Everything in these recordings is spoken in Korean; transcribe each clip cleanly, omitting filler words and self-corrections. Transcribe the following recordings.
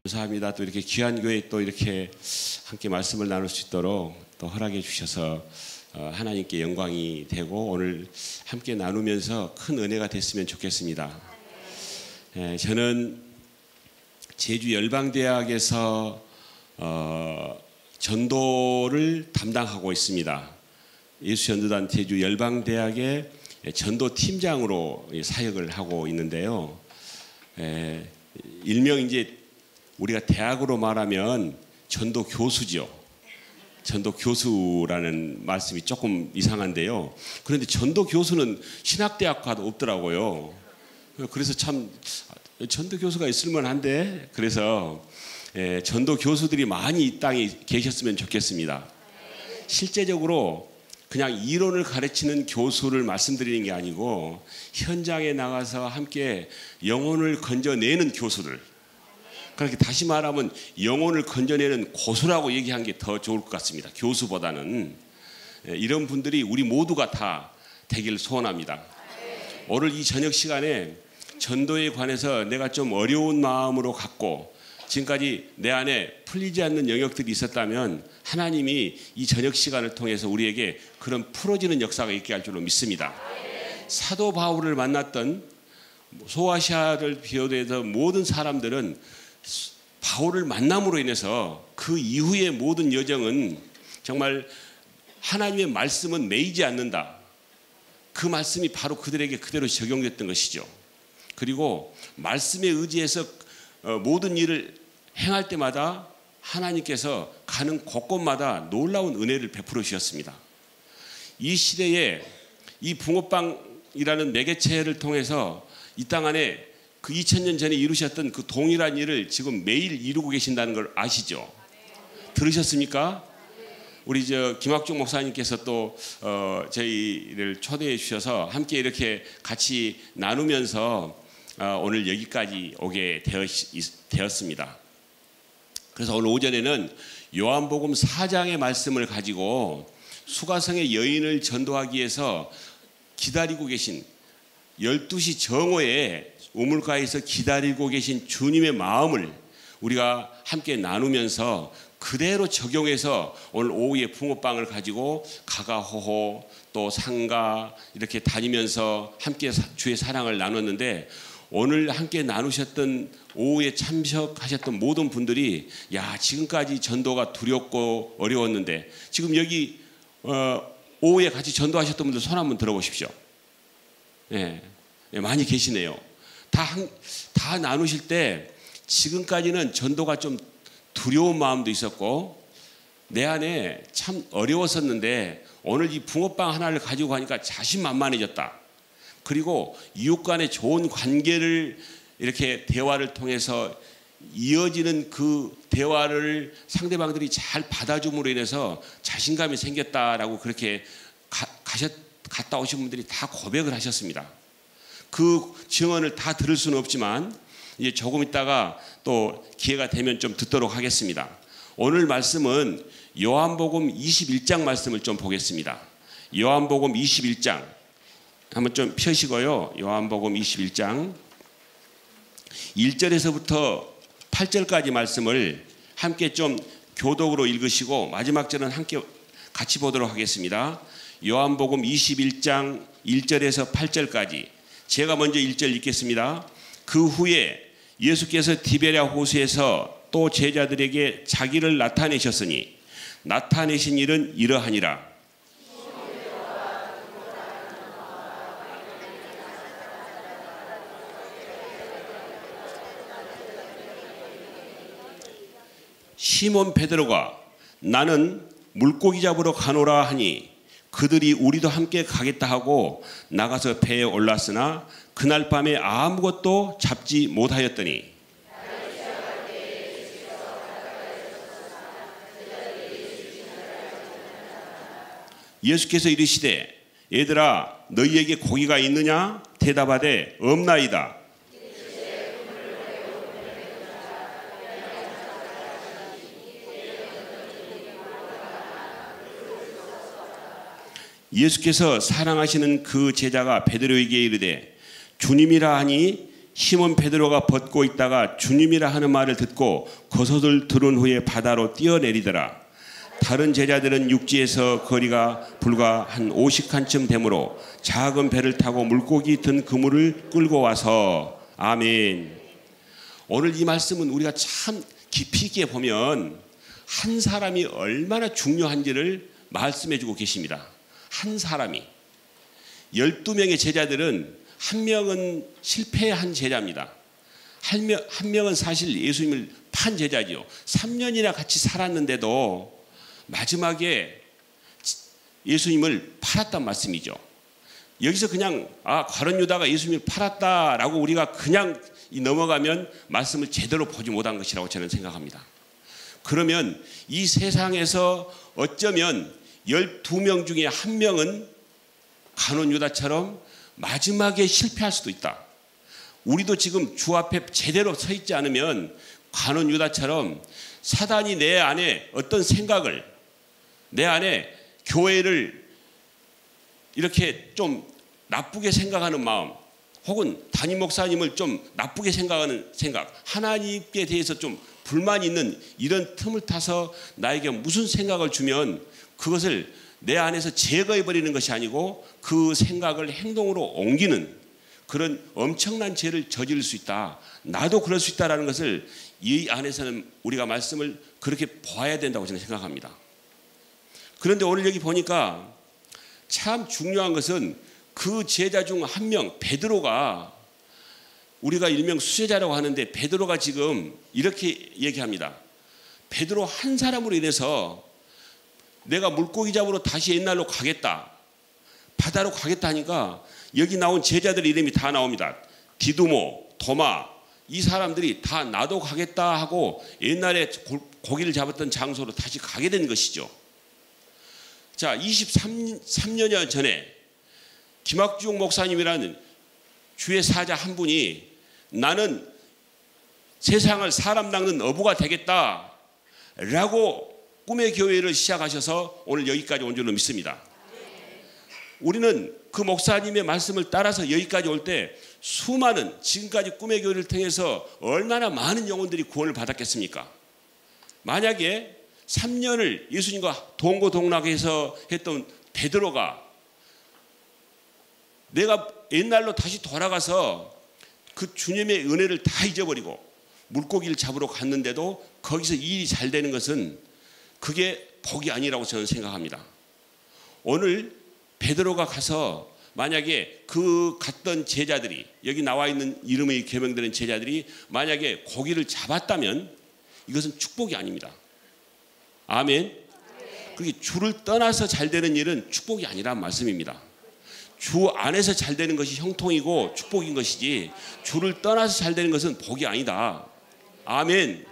감사합니다. 또 이렇게 귀한 교회 또 이렇게 함께 말씀을 나눌 수 있도록 또 허락해 주셔서 하나님께 영광이 되고 오늘 함께 나누면서 큰 은혜가 됐으면 좋겠습니다. 저는 제주 열방대학에서 전도를 담당하고 있습니다. 예수전도단 제주 열방대학의 전도팀장으로 사역을 하고 있는데요. 일명 이제 우리가 대학으로 말하면 전도 교수죠. 전도 교수라는 말씀이 조금 이상한데요. 그런데 전도 교수는 신학대학과도 없더라고요. 그래서 참 전도 교수가 있을 만한데, 그래서 전도 교수들이 많이 이 땅에 계셨으면 좋겠습니다. 실제적으로 그냥 이론을 가르치는 교수를 말씀드리는 게 아니고 현장에 나가서 함께 영혼을 건져내는 교수들, 그렇게 다시 말하면 영혼을 건져내는 고수라고 얘기한 게 더 좋을 것 같습니다. 교수보다는. 이런 분들이 우리 모두가 다 되기를 소원합니다. 오늘 이 저녁 시간에 전도에 관해서 내가 좀 어려운 마음으로 갖고 지금까지 내 안에 풀리지 않는 영역들이 있었다면 하나님이 이 저녁 시간을 통해서 우리에게 그런 풀어지는 역사가 있게 할 줄로 믿습니다. 사도 바울을 만났던 소아시아를 비롯해서 모든 사람들은 바울을 만남으로 인해서 그 이후의 모든 여정은 정말 하나님의 말씀은 매이지 않는다. 그 말씀이 바로 그들에게 그대로 적용됐던 것이죠. 그리고 말씀에 의지해서 모든 일을 행할 때마다 하나님께서 가는 곳곳마다 놀라운 은혜를 베풀어 주셨습니다. 이 시대에 이 붕어빵이라는 매개체를 통해서 이 땅 안에 그 2000년 전에 이루셨던 그 동일한 일을 지금 매일 이루고 계신다는 걸 아시죠? 들으셨습니까? 우리 김학중 목사님께서 또 저희를 초대해 주셔서 함께 이렇게 같이 나누면서 오늘 여기까지 오게 되었습니다. 그래서 오늘 오전에는 요한복음 4장의 말씀을 가지고 수가성의 여인을 전도하기 위해서 기다리고 계신 12시 정오에 우물가에서 기다리고 계신 주님의 마음을 우리가 함께 나누면서 그대로 적용해서 오늘 오후에 붕어빵을 가지고 가가호호 또 상가 이렇게 다니면서 함께 주의 사랑을 나눴는데, 오늘 함께 나누셨던 오후에 참석하셨던 모든 분들이 지금까지 전도가 두렵고 어려웠는데 지금 여기 오후에 같이 전도하셨던 분들 손 한번 들어보십시오. 많이 계시네요. 다 나누실 때 지금까지는 전도가 좀 두려운 마음도 있었고 내 안에 참 어려웠었는데 오늘 이 붕어빵 하나를 가지고 가니까 자신만만해졌다. 그리고 이웃 간의 좋은 관계를 이렇게 대화를 통해서 이어지는 그 대화를 상대방들이 잘 받아줌으로 인해서 자신감이 생겼다라고 그렇게 갔다 오신 분들이 다 고백을 하셨습니다. 그 증언을 다 들을 수는 없지만 이제 조금 있다가 또 기회가 되면 좀 듣도록 하겠습니다. 오늘 말씀은 요한복음 21장 말씀을 좀 보겠습니다. 요한복음 21장 한번 좀 펴시고요. 요한복음 21장 1절에서부터 8절까지 말씀을 함께 좀 교독으로 읽으시고 마지막 절은 함께 같이 보도록 하겠습니다. 요한복음 21장 1절에서 8절까지 제가 먼저 1절 읽겠습니다. 그 후에 예수께서 디베랴 호수에서 또 제자들에게 자기를 나타내셨으니 나타내신 일은 이러하니라. 시몬 베드로가 나는 물고기 잡으러 가노라 하니 그들이 우리도 함께 가겠다 하고 나가서 배에 올랐으나 그날 밤에 아무것도 잡지 못하였더니 예수께서 이르시되 얘들아 너희에게 고기가 있느냐? 대답하되 없나이다. 예수께서 사랑하시는 그 제자가 베드로에게 이르되 주님이라 하니 시몬 베드로가 벗고 있다가 주님이라 하는 말을 듣고 겉옷을 두른 후에 바다로 뛰어내리더라. 다른 제자들은 육지에서 거리가 불과 한 50칸쯤 되므로 작은 배를 타고 물고기 든 그물을 끌고 와서. 아멘. 오늘 이 말씀은 우리가 참 깊이 있게 보면 한 사람이 얼마나 중요한지를 말씀해 주고 계십니다. 한 사람이. 12명의 제자들은 한 명은 실패한 제자입니다. 한 명은 사실 예수님을 판 제자지요. 3년이나 같이 살았는데도 마지막에 예수님을 팔았단 말씀이죠. 여기서 그냥 가룟 유다가 예수님을 팔았다라고 우리가 그냥 넘어가면 말씀을 제대로 보지 못한 것이라고 저는 생각합니다. 그러면 이 세상에서 어쩌면 12명 중에 한 명은 가룟 유다처럼 마지막에 실패할 수도 있다. 우리도 지금 주 앞에 제대로 서 있지 않으면 가룟 유다처럼 사단이 내 안에 어떤 생각을, 내 안에 교회를 이렇게 좀 나쁘게 생각하는 마음, 혹은 담임 목사님을 좀 나쁘게 생각하는 생각, 하나님께 대해서 좀 불만이 있는 이런 틈을 타서 나에게 무슨 생각을 주면 그것을 내 안에서 제거해버리는 것이 아니고 그 생각을 행동으로 옮기는 그런 엄청난 죄를 저지를 수 있다. 나도 그럴 수 있다는 것을 이 안에서는 우리가 말씀을 그렇게 봐야 된다고 저는 생각합니다. 그런데 오늘 여기 보니까 참 중요한 것은 그 제자 중 한 명, 베드로가, 우리가 일명 수제자라고 하는데 베드로가 지금 이렇게 얘기합니다. 베드로 한 사람으로 인해서 내가 물고기 잡으러 다시 옛날로 가겠다, 바다로 가겠다 하니까 여기 나온 제자들 이름이 다 나옵니다. 디두모, 도마, 이 사람들이 다 나도 가겠다 하고 옛날에 고기를 잡았던 장소로 다시 가게 된 것이죠. 자, 23년 전에 김학중 목사님이라는 주의 사자 한 분이 나는 세상을 사람 낚는 어부가 되겠다라고 꿈의 교회를 시작하셔서 오늘 여기까지 온 줄로 믿습니다. 우리는 그 목사님의 말씀을 따라서 여기까지 올 때 수많은, 지금까지 꿈의 교회를 통해서 얼마나 많은 영혼들이 구원을 받았겠습니까? 만약에 3년을 예수님과 동고동락해서 했던 베드로가 내가 옛날로 다시 돌아가서 그 주님의 은혜를 다 잊어버리고 물고기를 잡으러 갔는데도 거기서 일이 잘 되는 것은 그게 복이 아니라고 저는 생각합니다. 오늘 베드로가 가서 만약에 그 갔던 제자들이, 여기 나와 있는 이름의 개명되는 제자들이 만약에 고기를 잡았다면 이것은 축복이 아닙니다. 아멘. 그게 주를 떠나서 잘 되는 일은 축복이 아니란 말씀입니다. 주 안에서 잘 되는 것이 형통이고 축복인 것이지 주를 떠나서 잘 되는 것은 복이 아니다. 아멘.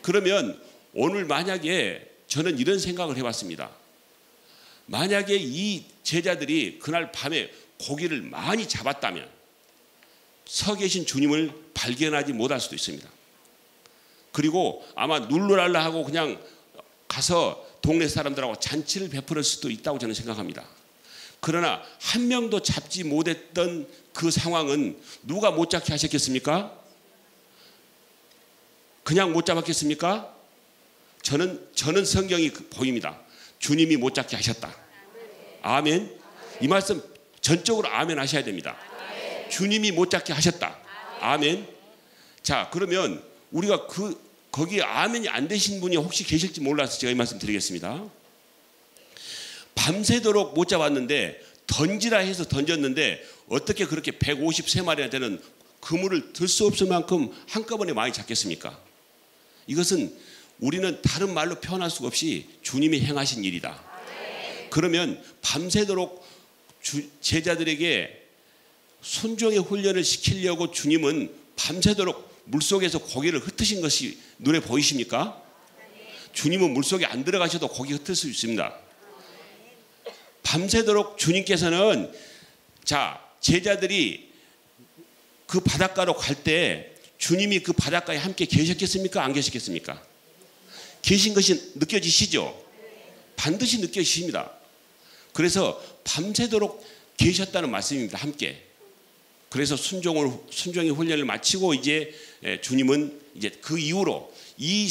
그러면 오늘 만약에 저는 이런 생각을 해봤습니다. 만약에 이 제자들이 그날 밤에 고기를 많이 잡았다면 서 계신 주님을 발견하지 못할 수도 있습니다. 그리고 아마 눌러랄라 하고 그냥 가서 동네 사람들하고 잔치를 베풀을 수도 있다고 저는 생각합니다. 그러나 한 명도 잡지 못했던 그 상황은 누가 못 잡게 하셨겠습니까? 그냥 못 잡았겠습니까? 저는 성경이 보입니다. 주님이 못 잡게 하셨다. 아멘. 이 말씀 전적으로 아멘 하셔야 됩니다. 주님이 못 잡게 하셨다. 아멘. 자, 그러면 우리가 거기에 아멘이 안 되신 분이 혹시 계실지 몰라서 제가 이 말씀 드리겠습니다. 밤새도록 못 잡았는데 던지라 해서 던졌는데 어떻게 그렇게 153마리나 되는 그물을 들 수 없을 만큼 한꺼번에 많이 잡겠습니까? 이것은 우리는 다른 말로 표현할 수가 없이 주님이 행하신 일이다. 그러면 밤새도록 제자들에게 순종의 훈련을 시키려고 주님은 밤새도록 물속에서 고기를 흩으신 것이 눈에 보이십니까? 주님은 물속에 안 들어가셔도 고기 흩을 수 있습니다. 밤새도록 주님께서는 제자들이 그 바닷가로 갈 때 주님이 그 바닷가에 함께 계셨겠습니까? 안 계셨겠습니까? 계신 것이 느껴지시죠? 반드시 느껴지십니다. 그래서 밤새도록 계셨다는 말씀입니다. 함께. 그래서 순종의 훈련을 마치고 이제 주님은 이제 그 이후로 이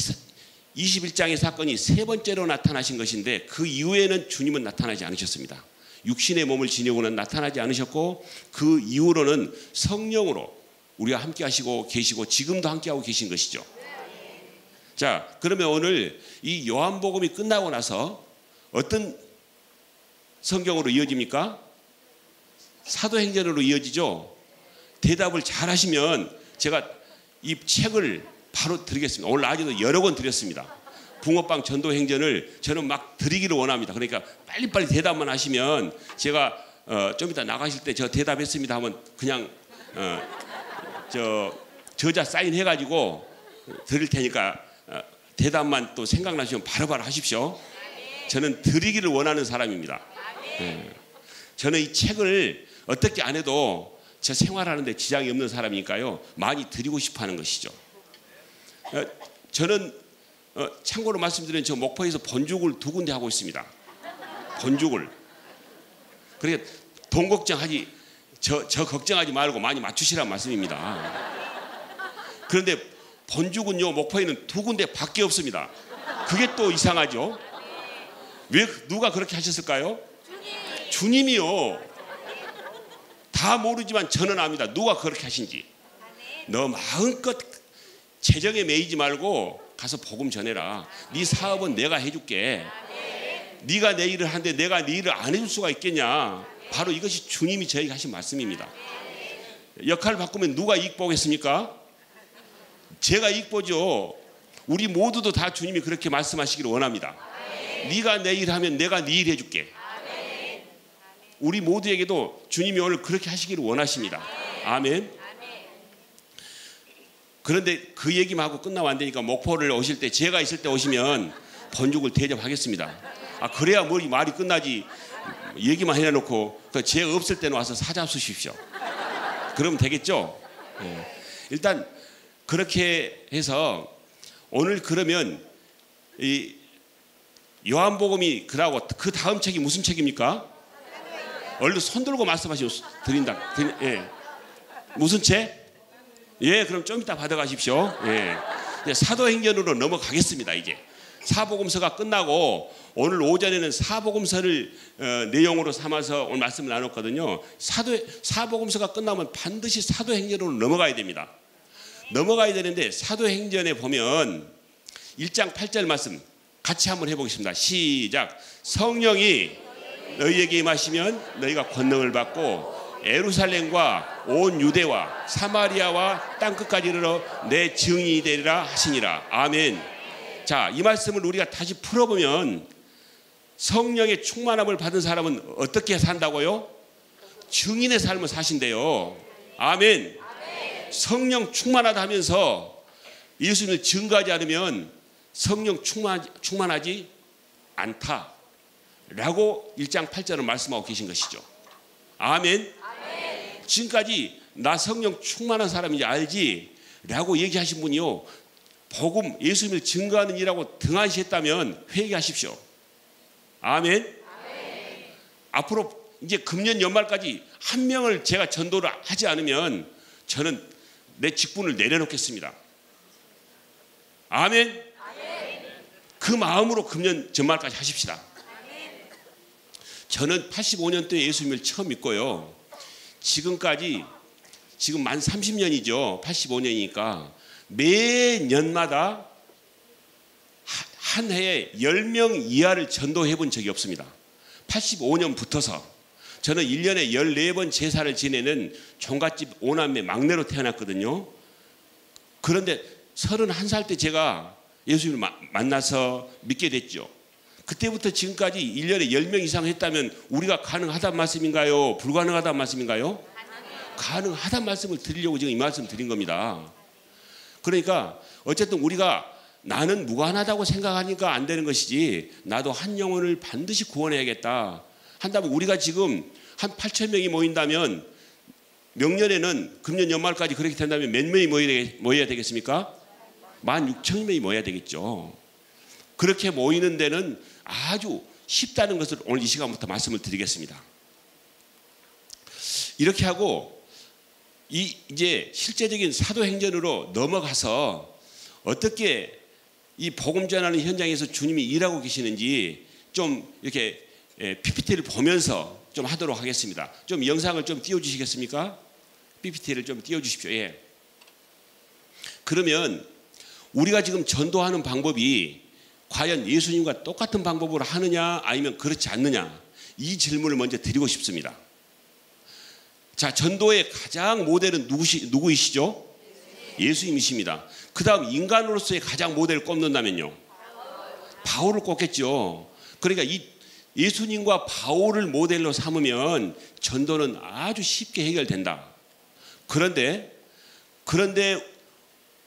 21장의 사건이 세 번째로 나타나신 것인데 그 이후에는 주님은 나타나지 않으셨습니다. 육신의 몸을 지니고는 나타나지 않으셨고 그 이후로는 성령으로 우리가 함께 하시고 계시고 지금도 함께하고 계신 것이죠. 자, 그러면 오늘 이 요한복음이 끝나고 나서 어떤 성경으로 이어집니까? 사도행전으로 이어지죠. 대답을 잘 하시면 제가 이 책을 바로 드리겠습니다. 오늘 낮에도 여러 권 드렸습니다. 붕어빵 전도행전을 저는 막 드리기를 원합니다. 그러니까 빨리빨리 대답만 하시면 제가 좀 이따 나가실 때 저 대답했습니다 하면 그냥 저자 사인 해가지고 드릴 테니까 대답만 또 생각나시면 바로바로 하십시오. 저는 드리기를 원하는 사람입니다. 저는 이 책을 어떻게 안 해도 제 생활하는데 지장이 없는 사람이니까요. 많이 드리고 싶어 하는 것이죠. 저는 참고로 말씀드리면 저 목포에서 본죽을 2군데 하고 있습니다. 본죽을. 그러니까 돈 걱정하지 저 걱정하지 말고 많이 맞추시라는 말씀입니다. 그런데 본죽은요 목포에는 2군데 밖에 없습니다. 그게 또 이상하죠. 왜 누가 그렇게 하셨을까요? 주님이요. 다 모르지만 저는 압니다. 누가 그렇게 하신지. 너 마음껏 재정에 매이지 말고 가서 복음 전해라. 네 사업은 내가 해줄게. 네가 내 일을 하는데 내가 네 일을 안 해줄 수가 있겠냐. 바로 이것이 주님이 저에게 하신 말씀입니다. 역할을 바꾸면 누가 이익 보겠습니까? 제가 이익 보죠. 우리 모두도 다 주님이 그렇게 말씀하시기를 원합니다. 네가 내 일 하면 내가 네 일 해줄게. 우리 모두에게도 주님이 오늘 그렇게 하시기를 원하십니다. 아멘. 그런데 그 얘기만 하고 끝나면 안 되니까 목포를 오실 때 제가 있을 때 오시면 본죽을 대접하겠습니다. 그래야 말이 끝나지. 얘기만 해놓고 제가 없을 때는 와서 사잡수십시오. 그러면 되겠죠? 일단 그렇게 해서 오늘 그러면 이 요한복음이 그러고 그 다음 책이 무슨 책입니까? 얼른 손 들고 말씀하시고 드린다. 무슨 책? 그럼 좀 이따 받아가십시오. 사도행전으로 넘어가겠습니다. 이제 사복음서가 끝나고 오늘 오전에는 사복음서를 내용으로 삼아서 오늘 말씀을 나눴거든요. 사복음서가 끝나면 반드시 사도행전으로 넘어가야 됩니다. 넘어가야 되는데 사도행전에 보면 1장 8절 말씀 같이 한번 해보겠습니다. 시작. 성령이 너희에게 임하시면 너희가 권능을 받고 예루살렘과 온 유대와 사마리아와 땅끝까지 이르러 내 증인이 되리라 하시니라. 아멘. 자, 이 말씀을 우리가 다시 풀어보면 성령의 충만함을 받은 사람은 어떻게 산다고요? 증인의 삶을 사신대요. 아멘. 성령 충만하다 하면서 예수님을 증거하지 않으면 성령 충만하지 않다라고 1장 8절을 말씀하고 계신 것이죠. 아멘. 지금까지 나 성령 충만한 사람인지 알지? 라고 얘기하신 분이요. 복음 예수님을 증거하는 일하고 등한시했다면 회개하십시오. 아멘. 앞으로 이제 금년 연말까지 한 명을 제가 전도를 하지 않으면 저는 내 직분을 내려놓겠습니다. 아멘. 그 마음으로 금년 전말까지 하십시다. 저는 85년도에 예수님을 처음 믿고요. 지금까지 지금 만 30년이죠. 85년이니까 매년마다 한 해에 10명 이하를 전도해 본 적이 없습니다. 85년부터서 저는 1년에 14번 제사를 지내는 종갓집 5남매 막내로 태어났거든요. 그런데 31살 때 제가 예수님을 만나서 믿게 됐죠. 그때부터 지금까지 1년에 10명 이상 했다면 우리가 가능하다는 말씀인가요? 불가능하다는 말씀인가요? 가능하다는 말씀을 드리려고 지금 이 말씀 드린 겁니다. 그러니까 어쨌든 우리가 나는 무관하다고 생각하니까 안 되는 것이지 나도 한 영혼을 반드시 구원해야겠다 한다면 우리가 지금 한 8천 명이 모인다면 명년에는 금년 연말까지 그렇게 된다면 몇 명이 모여야 되겠습니까? 16,000명이 모여야 되겠죠. 그렇게 모이는 데는 아주 쉽다는 것을 오늘 이 시간부터 말씀을 드리겠습니다. 이렇게 하고 이제 실제적인 사도행전으로 넘어가서 어떻게 이 복음 전하는 현장에서 주님이 일하고 계시는지 좀 이렇게 PPT를 보면서 좀 하도록 하겠습니다. 좀 영상을 좀 띄워주시겠습니까? PPT를 좀 띄워주십시오. 예. 그러면 우리가 지금 전도하는 방법이 과연 예수님과 똑같은 방법으로 하느냐 아니면 그렇지 않느냐, 이 질문을 먼저 드리고 싶습니다. 자, 전도의 가장 모델은 누구이시죠? 예수님이십니다. 그 다음 인간으로서의 가장 모델을 꼽는다면요? 바울을 꼽겠죠. 그러니까 이 예수님과 바울을 모델로 삼으면 전도는 아주 쉽게 해결된다. 그런데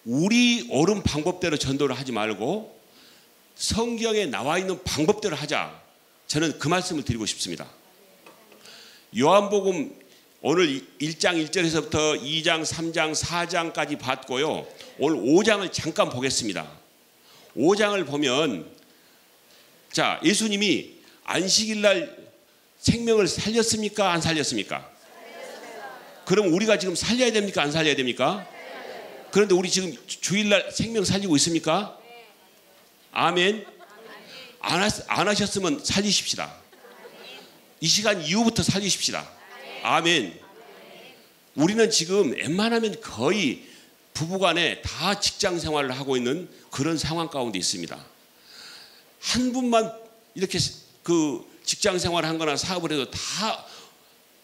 우리 옳은 방법대로 전도를 하지 말고 성경에 나와 있는 방법대로 하자. 저는 그 말씀을 드리고 싶습니다. 요한복음 오늘 1장 1절에서부터 2장, 3장, 4장까지 봤고요. 오늘 5장을 잠깐 보겠습니다. 5장을 보면, 자, 예수님이 안식일 날 생명을 살렸습니까? 안 살렸습니까? 그럼 우리가 지금 살려야 됩니까? 안 살려야 됩니까? 그런데 우리 지금 주일날 생명 살리고 있습니까? 아멘. 안 하셨으면 살리십시다. 이 시간 이후부터 살리십시다. 아멘. 우리는 지금 웬만하면 거의 부부간에 다 직장 생활을 하고 있는 그런 상황 가운데 있습니다. 한 분만 이렇게 그 직장 생활을 한 거나 사업을 해도 다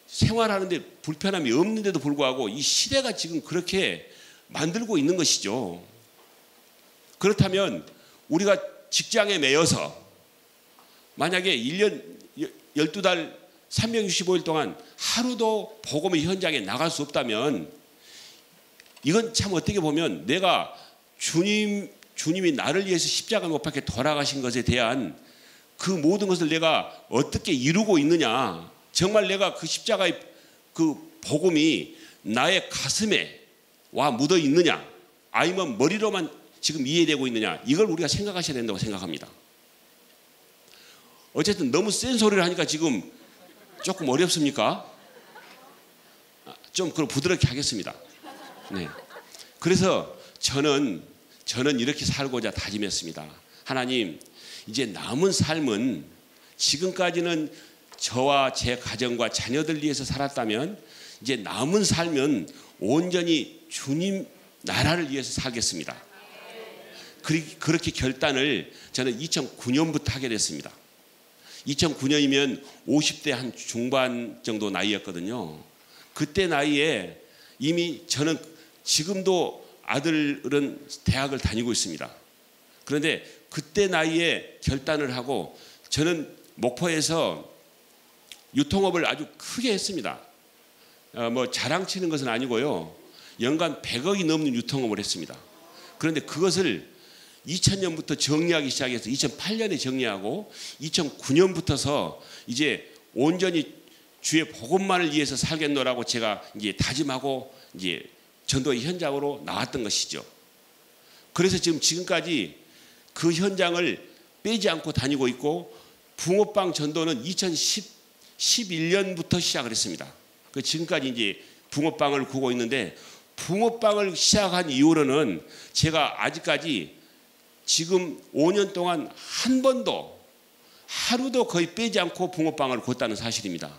생활하는데 불편함이 없는데도 불구하고 이 시대가 지금 그렇게 만들고 있는 것이죠. 그렇다면 우리가 직장에 매여서 만약에 1년 12달 365일 동안 하루도 복음의 현장에 나갈 수 없다면 이건 참 어떻게 보면 내가 주님이 나를 위해서 십자가 못 박혀 돌아가신 것에 대한 그 모든 것을 내가 어떻게 이루고 있느냐, 정말 내가 그 십자가의 그 복음이 나의 가슴에 와 묻어 있느냐, 아니면 머리로만 지금 이해되고 있느냐, 이걸 우리가 생각하셔야 된다고 생각합니다. 어쨌든 너무 센 소리를 하니까 지금 조금 어렵습니까? 좀 그럼 부드럽게 하겠습니다. 네. 그래서 저는 이렇게 살고자 다짐했습니다. 하나님, 이제 남은 삶은 지금까지는 저와 제 가정과 자녀들 위해서 살았다면 이제 남은 삶은 온전히 주님 나라를 위해서 살겠습니다. 그렇게 결단을 저는 2009년부터 하게 됐습니다. 2009년이면 50대 한 중반 정도 나이였거든요. 그때 나이에 이미 저는 지금도 아들은 대학을 다니고 있습니다. 그런데 그때 나이에 결단을 하고 저는 목포에서 유통업을 아주 크게 했습니다. 뭐 자랑치는 것은 아니고요. 연간 100억이 넘는 유통업을 했습니다. 그런데 그것을 2000년부터 정리하기 시작해서 2008년에 정리하고 2009년부터서 이제 온전히 주의 복음만을 위해서 살겠노라고 제가 이제 다짐하고 이제 전도의 현장으로 나왔던 것이죠. 그래서 지금까지 그 현장을 빼지 않고 다니고 있고, 붕어빵 전도는 2011년부터 시작을 했습니다. 지금까지 이제 붕어빵을 구고 있는데, 붕어빵을 시작한 이후로는 제가 아직까지 지금 5년 동안 한 번도 하루도 거의 빼지 않고 붕어빵을 굽었다는 사실입니다.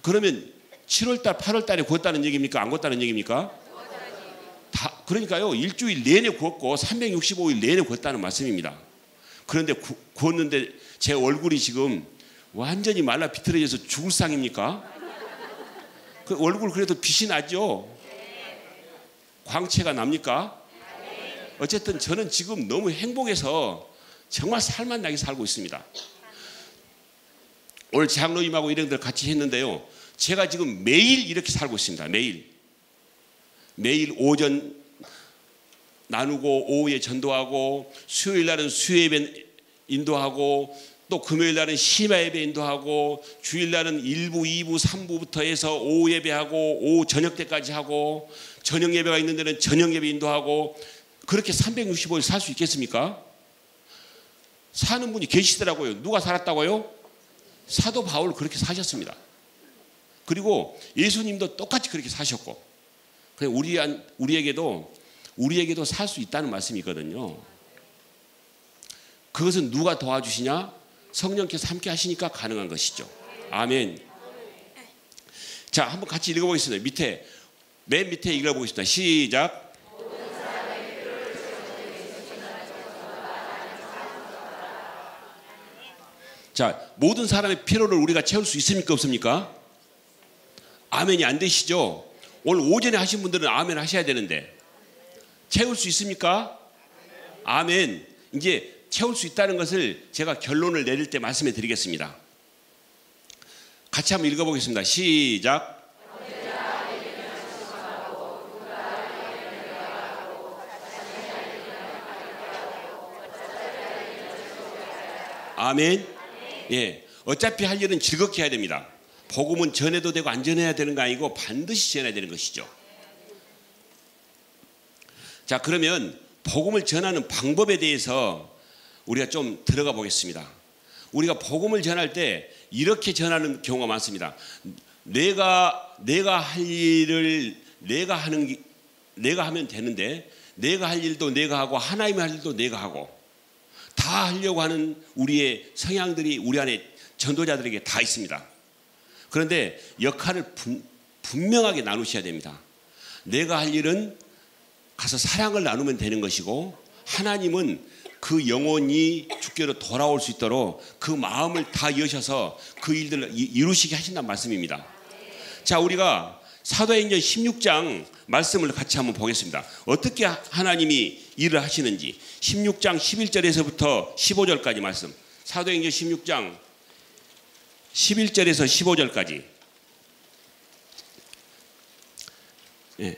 그러면 7월달, 8월달에 구웠다는 얘기입니까? 안 구웠다는 얘기입니까? 그러니까요, 일주일 내내 구웠고 365일 내내 구웠다는 말씀입니다. 그런데 구웠는데 제 얼굴이 지금 완전히 말라 비틀어져서 죽을 상입니까? 그 얼굴 그래도 빛이 나죠? 광채가 납니까? 어쨌든 저는 지금 너무 행복해서 정말 살만나게 살고 있습니다. 오늘 장로님하고 일행들 같이 했는데요, 제가 지금 매일 이렇게 살고 있습니다. 매일 오전 나누고 오후에 전도하고, 수요일 날은 수요예배 인도하고, 또 금요일 날은 심야 예배 인도하고, 주일 날은 1부, 2부, 3부부터 해서 오후 예배하고 오후 저녁 때까지 하고, 저녁 예배가 있는 데는 저녁 예배 인도하고, 그렇게 365일 살 수 있겠습니까? 사는 분이 계시더라고요. 누가 살았다고요? 사도 바울 그렇게 사셨습니다. 그리고 예수님도 똑같이 그렇게 사셨고, 그냥 우리에게도 살 수 있다는 말씀이거든요. 그것은 누가 도와주시냐? 성령께서 함께 하시니까 가능한 것이죠. 아멘. 자, 한번 같이 읽어보겠습니다. 맨 밑에 읽어보겠습니다. 시작. 자, 모든 사람의 필요를 우리가 채울 수 있습니까? 없습니까? 아멘이 안 되시죠? 오늘 오전에 하신 분들은 아멘 하셔야 되는데 채울 수 있습니까? 아멘. 이제 채울 수 있다는 것을 제가 결론을 내릴 때 말씀해 드리겠습니다. 같이 한번 읽어보겠습니다. 시작. 아멘. 예, 어차피 할 일은 즐겁게 해야 됩니다. 복음은 전해도 되고 안 전해야 되는 거 아니고 반드시 전해야 되는 것이죠. 자, 그러면 복음을 전하는 방법에 대해서 우리가 좀 들어가 보겠습니다. 우리가 복음을 전할 때 이렇게 전하는 경우가 많습니다. 내가 할 일을 내가 하면 되는데, 내가 할 일도 내가 하고 하나님이 할 일도 내가 하고 다 하려고 하는 우리의 성향들이 우리 안에 전도자들에게 다 있습니다. 그런데 역할을 분명하게 나누셔야 됩니다. 내가 할 일은 가서 사랑을 나누면 되는 것이고, 하나님은 그 영혼이 주께로 돌아올 수 있도록 그 마음을 다 여셔서 그 일들을 이루시게 하신다는 말씀입니다. 자, 우리가 사도행전 16장 말씀을 같이 한번 보겠습니다. 어떻게 하나님이 일을 하시는지 16장 11절에서부터 15절까지 말씀. 사도행전 16장 11절에서 15절까지. 예.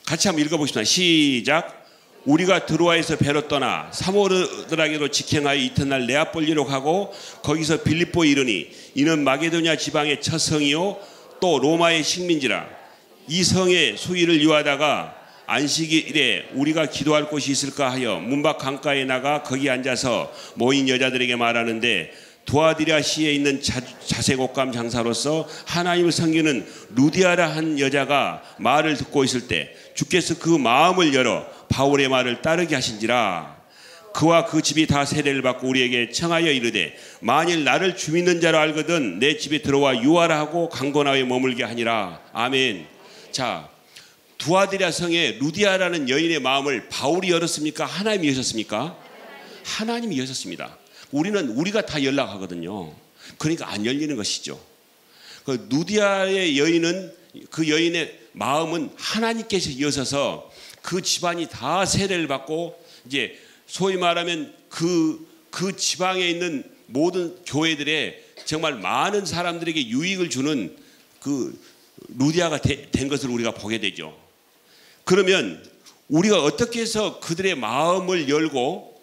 같이 한번 읽어보겠습니다. 시작. 우리가 드로아에서 배로 떠나 사모드락에로 직행하여 이튿날 네아폴리로 가고 거기서 빌립보에 이르니 이는 마게도냐 지방의 첫 성이요 또 로마의 식민지라. 이 성의 수위를 유하다가 안식일에 우리가 기도할 곳이 있을까 하여 문밖 강가에 나가 거기 앉아서 모인 여자들에게 말하는데, 두아디라시에 있는 자색옷감 장사로서 하나님을 섬기는 루디아라 한 여자가 말을 듣고 있을 때 주께서 그 마음을 열어 바울의 말을 따르게 하신지라. 그와 그 집이 다 세례를 받고 우리에게 청하여 이르되, 만일 나를 주 믿는 자로 알거든 내 집에 들어와 유하라 하고 강고나에 머물게 하니라. 아멘. 자, 두아디라 성의 루디아라는 여인의 마음을 바울이 열었습니까? 하나님이 여셨습니까? 하나님이 여셨습니다. 우리가 다 연락하거든요. 그러니까 안 열리는 것이죠. 그 루디아의 여인은, 그 여인의 마음은 하나님께서 여셔서 그 집안이 다 세례를 받고, 이제 소위 말하면 그 지방에 있는 모든 교회들에 정말 많은 사람들에게 유익을 주는 그 루디아가 된 것을 우리가 보게 되죠. 그러면 우리가 어떻게 해서 그들의 마음을 열고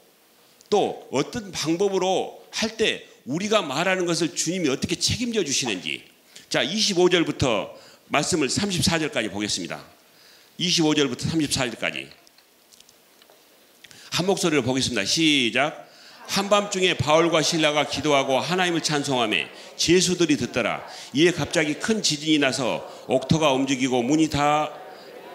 또 어떤 방법으로 할 때 우리가 말하는 것을 주님이 어떻게 책임져 주시는지. 자, 25절부터 말씀을 34절까지 보겠습니다. 25절부터 34절까지 한 목소리로 보겠습니다. 시작. 한밤중에 바울과 실라가 기도하고 하나님을 찬송하며 제수들이 듣더라. 이에 갑자기 큰 지진이 나서 옥토가 움직이고 문이 다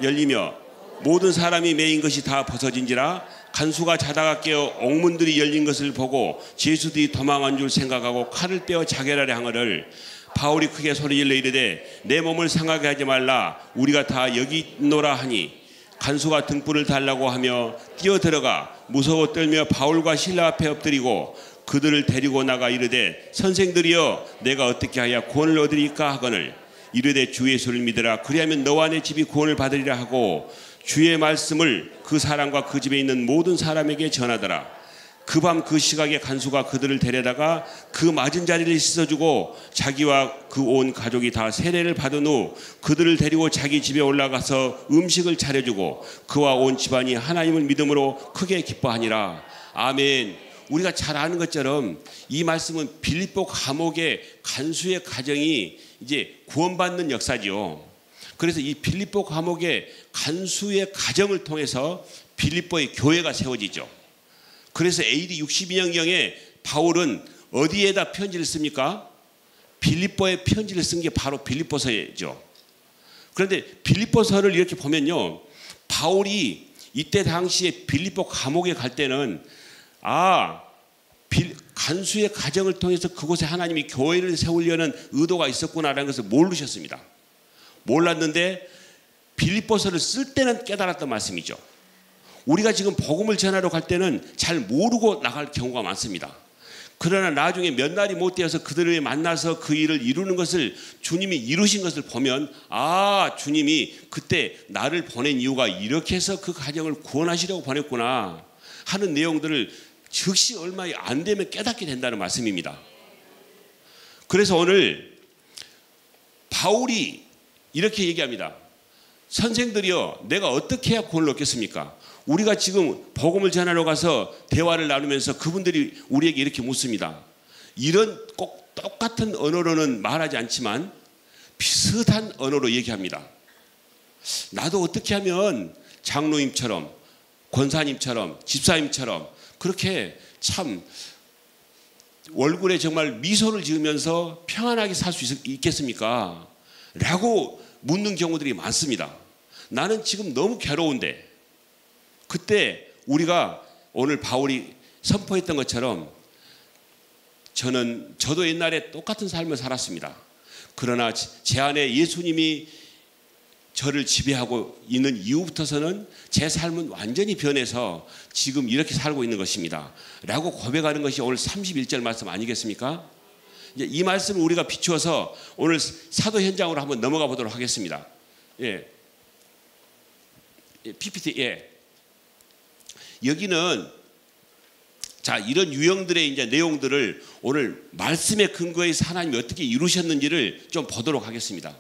열리며 모든 사람이 매인 것이 다 벗어진지라. 간수가 자다가 깨어 옥문들이 열린 것을 보고 제수들이 도망한 줄 생각하고 칼을 빼어 자결하려 하거늘 바울이 크게 소리질러 이르되, 내 몸을 상하게 하지 말라. 우리가 다 여기 있노라 하니 간수가 등불을 달라고 하며 뛰어들어가 무서워 떨며 바울과 실라 앞에 엎드리고 그들을 데리고 나가 이르되, 선생들이여 내가 어떻게 하여 구원을 얻으리까 하거늘 이르되 주 예수를 믿으라. 그리하면 너와 내 집이 구원을 받으리라 하고 주의 말씀을 그 사람과 그 집에 있는 모든 사람에게 전하더라. 그 밤 그 시각에 간수가 그들을 데려다가 그 맞은 자리를 씻어주고 자기와 그 온 가족이 다 세례를 받은 후 그들을 데리고 자기 집에 올라가서 음식을 차려주고 그와 온 집안이 하나님을 믿음으로 크게 기뻐하니라. 아멘. 우리가 잘 아는 것처럼 이 말씀은 빌립보 감옥의 간수의 가정이 이제 구원받는 역사지요. 그래서 이 빌립보 감옥의 간수의 가정을 통해서 빌립보의 교회가 세워지죠. 그래서 AD 62년경에 바울은 어디에다 편지를 씁니까? 빌립보의 편지를 쓴 게 바로 빌립보서죠. 그런데 빌립보서를 이렇게 보면요, 바울이 이때 당시에 빌립보 감옥에 갈 때는 간수의 가정을 통해서 그곳에 하나님이 교회를 세우려는 의도가 있었구나라는 것을 모르셨습니다. 몰랐는데 빌립보서를 쓸 때는 깨달았던 말씀이죠. 우리가 지금 복음을 전하러 갈 때는 잘 모르고 나갈 경우가 많습니다. 그러나 나중에 몇 날이 못 되어서 그들을 만나서 그 일을 이루는 것을 주님이 이루신 것을 보면 주님이 그때 나를 보낸 이유가 이렇게 해서 그 가정을 구원하시려고 보냈구나 하는 내용들을 즉시 얼마 안 되면 깨닫게 된다는 말씀입니다. 그래서 오늘 바울이 이렇게 얘기합니다. 선생들이여, 내가 어떻게 해야 구원을 얻겠습니까? 우리가 지금 복음을 전하러 가서 대화를 나누면서 그분들이 우리에게 이렇게 묻습니다. 이런 꼭 똑같은 언어로는 말하지 않지만 비슷한 언어로 얘기합니다. 나도 어떻게 하면 장로님처럼, 권사님처럼, 집사님처럼 그렇게 참 얼굴에 정말 미소를 지으면서 평안하게 살 수 있겠습니까? 라고 묻는 경우들이 많습니다. 나는 지금 너무 괴로운데, 그때 우리가 오늘 바울이 선포했던 것처럼 저도 옛날에 똑같은 삶을 살았습니다. 그러나 제 안에 예수님이 저를 지배하고 있는 이후부터서는 제 삶은 완전히 변해서 지금 이렇게 살고 있는 것입니다. 라고 고백하는 것이 오늘 31절 말씀 아니겠습니까? 이제 이 말씀을 우리가 비추어서 오늘 사도 현장으로 한번 넘어가 보도록 하겠습니다. PPT, 여기는 이런 유형들의 이제 내용들을 오늘 말씀의 근거에서 하나님이 어떻게 이루셨는지를 좀 보도록 하겠습니다.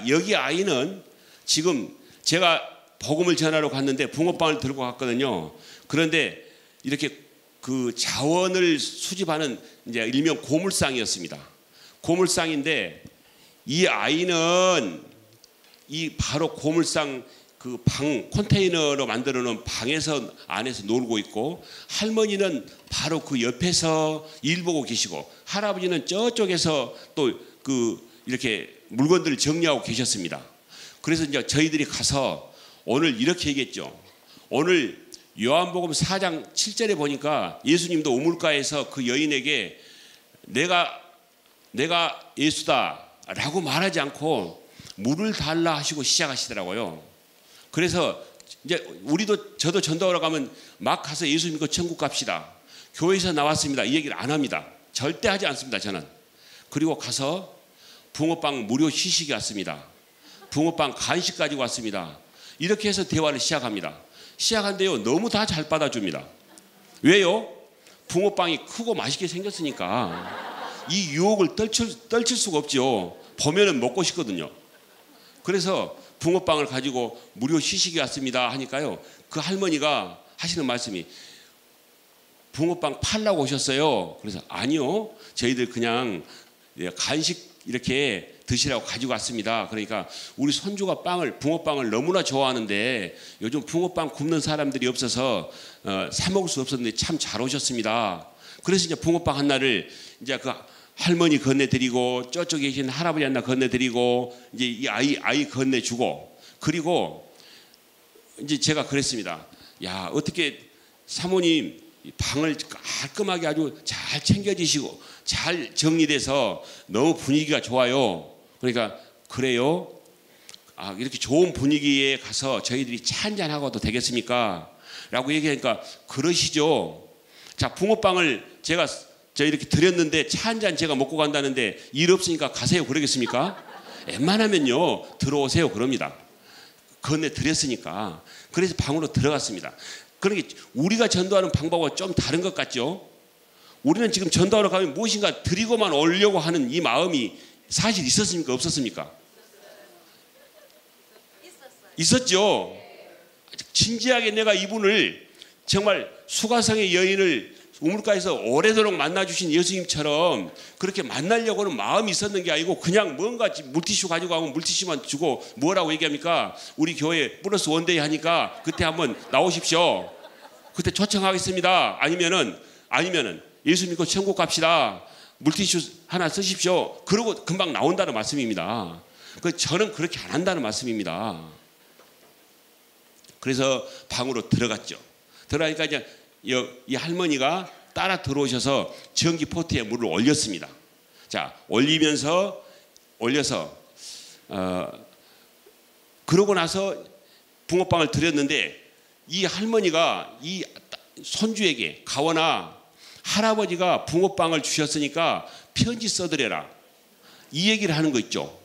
여기 아이는 지금 제가 복음을 전하러 갔는데 붕어빵을 들고 갔거든요. 그런데 이렇게 그 자원을 수집하는 이제 일명 고물상이었습니다. 고물상인데 이 아이는 이 바로 고물상 그 방 컨테이너로 만들어 놓은 방에서 안에서 놀고 있고, 할머니는 바로 그 옆에서 일 보고 계시고, 할아버지는 저쪽에서 또 그 이렇게 물건들을 정리하고 계셨습니다. 그래서 이제 저희들이 가서 오늘 이렇게 얘기했죠. 오늘 요한복음 4장 7절에 보니까 예수님도 우물가에서 그 여인에게 내가 예수다라고 말하지 않고 물을 달라 하시고 시작하시더라고요. 그래서 이제 저도 전도하러 가면 막 가서 예수 믿고 천국 갑시다, 교회에서 나왔습니다, 이 얘기를 안 합니다. 절대 하지 않습니다, 저는. 그리고 가서 붕어빵 무료 시식이 왔습니다. 붕어빵 간식 가지고 왔습니다. 이렇게 해서 대화를 시작합니다. 시작한데요, 너무 다 잘 받아줍니다. 왜요? 붕어빵이 크고 맛있게 생겼으니까 이 유혹을 떨칠 수가 없죠. 보면은 먹고 싶거든요. 그래서 붕어빵을 가지고 무료 시식이 왔습니다 하니까요, 그 할머니가 하시는 말씀이 붕어빵 팔라고 오셨어요? 그래서 아니요, 저희들 그냥 간식 이렇게 드시라고 가지고 왔습니다. 그러니까 우리 손주가 붕어빵을 너무나 좋아하는데 요즘 붕어빵 굽는 사람들이 없어서 사 먹을 수 없었는데 참 잘 오셨습니다. 그래서 이제 붕어빵 하나를 이제 그 할머니 건네드리고, 저쪽에 계신 할아버지 하나 건네드리고, 이제 이 아이 건네주고, 그리고 이제 제가 그랬습니다. 야, 어떻게 사모님 방을 깔끔하게 아주 잘 챙겨주시고 잘 정리돼서 너무 분위기가 좋아요. 그러니까 그래요? 이렇게 좋은 분위기에 가서 저희들이 차 한잔 하고도 되겠습니까? 라고 얘기하니까 그러시죠. 붕어빵을 제가 이렇게 드렸는데 차 한잔 제가 먹고 간다는데 일 없으니까 가세요 그러겠습니까? 웬만하면요 들어오세요 그럽니다. 건네 드렸으니까. 그래서 방으로 들어갔습니다. 그러니까 우리가 전도하는 방법과 좀 다른 것 같죠? 우리는 지금 전도하러 가면 무엇인가 드리고만 오려고 하는 이 마음이 사실 있었습니까? 없었습니까? 있었죠. 진지하게 내가 이분을 정말 수가성의 여인을 우물가에서 오래도록 만나주신 예수님처럼 그렇게 만나려고는 마음이 있었는 게 아니고 그냥 뭔가 물티슈 가지고 가면 물티슈만 주고 뭐라고 얘기합니까? 우리 교회 플러스 원데이 하니까 그때 한번 나오십시오. 그때 초청하겠습니다. 아니면은 예수 믿고 천국 갑시다. 물티슈 하나 쓰십시오. 그러고 금방 나온다는 말씀입니다. 저는 그렇게 안 한다는 말씀입니다. 그래서 방으로 들어갔죠. 들어가니까 이제 이 할머니가 따라 들어오셔서 전기 포트에 물을 올렸습니다. 자, 올려서 그러고 나서 붕어빵을 드렸는데 이 할머니가 이 손주에게 가원아, 할아버지가 붕어빵을 주셨으니까 편지 써드려라, 이 얘기를 하는 거 있죠.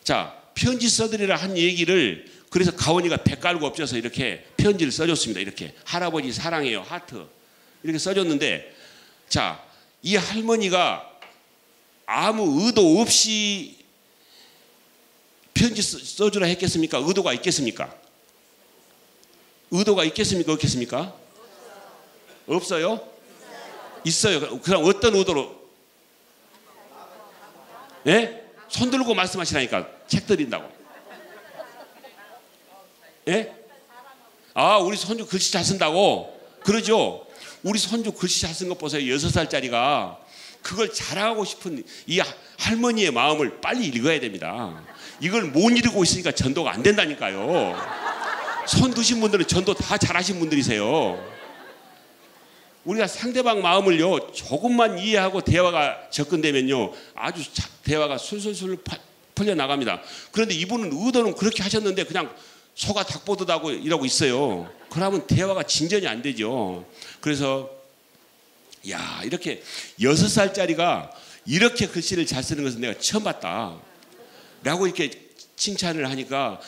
자, 편지 써드리라 한 얘기를, 그래서 가원이가 배 깔고 엎쳐서 이렇게 편지를 써줬습니다. 이렇게 할아버지 사랑해요 하트 이렇게 써줬는데, 자, 이 할머니가 아무 의도 없이 편지 써주라 했겠습니까? 의도가 있겠습니까? 의도가 있겠습니까? 없겠습니까? 없어요? 있어요. 그럼 어떤 의도로? 예? 손 들고 말씀하시라니까. 책 드린다고. 예? 아, 우리 손주 글씨 잘 쓴다고? 그러죠? 우리 손주 글씨 잘 쓴 것 보세요. 6살짜리가. 그걸 자랑하고 싶은 이 할머니의 마음을 빨리 읽어야 됩니다. 이걸 못 읽고 있으니까 전도가 안 된다니까요. 손 드신 분들은 전도 다 잘하신 분들이세요. 우리가 상대방 마음을요 조금만 이해하고 대화가 접근되면요 아주 대화가 술술술 풀려 나갑니다. 그런데 이분은 의도는 그렇게 하셨는데 그냥 소가 닭 보듯하고 이러고 있어요. 그러면 대화가 진전이 안 되죠. 그래서 야, 이렇게 6살짜리가 이렇게 글씨를 잘 쓰는 것은 내가 처음 봤다 라고 이렇게 칭찬을 하니까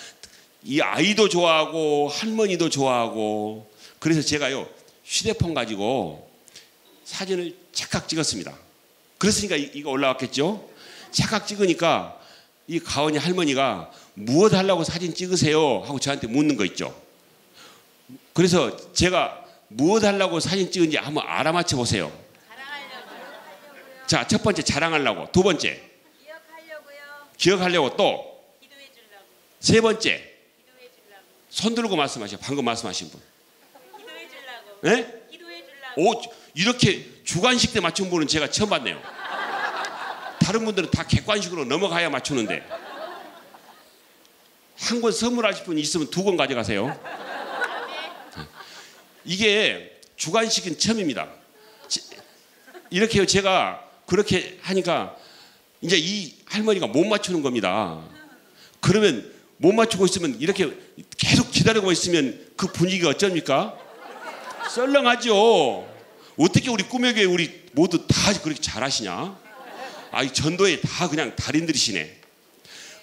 이 아이도 좋아하고 할머니도 좋아하고, 그래서 제가요 휴대폰 가지고 사진을 찰칵 찍었습니다. 그랬으니까 이거 올라왔겠죠. 찰칵 찍으니까 이 가원이 할머니가 무엇 하려고 사진 찍으세요 하고 저한테 묻는 거 있죠. 그래서 제가 무엇 하려고 사진 찍은지 한번 알아맞혀 보세요. 자, 첫 번째 자랑하려고, 두 번째 기억하려고, 또 세 번째 손 들고 말씀하셔. 방금 말씀하신 분. 네? 오, 이렇게 주관식 때 맞춘 분은 제가 처음 봤네요. 다른 분들은 다 객관식으로 넘어가야 맞추는데. 한 권 선물하실 분 있으면 2권 가져가세요. 이게 주관식은 처음입니다. 이렇게요, 제가 그렇게 하니까 이제 이 할머니가 못 맞추는 겁니다. 그러면 못 맞추고 있으면 이렇게 계속 기다리고 있으면 그 분위기가 어쩝니까? 썰렁하죠. 어떻게 우리 꿈의 우리 모두 다 그렇게 잘하시냐? 아, 이 전도에 다 그냥 달인들이시네.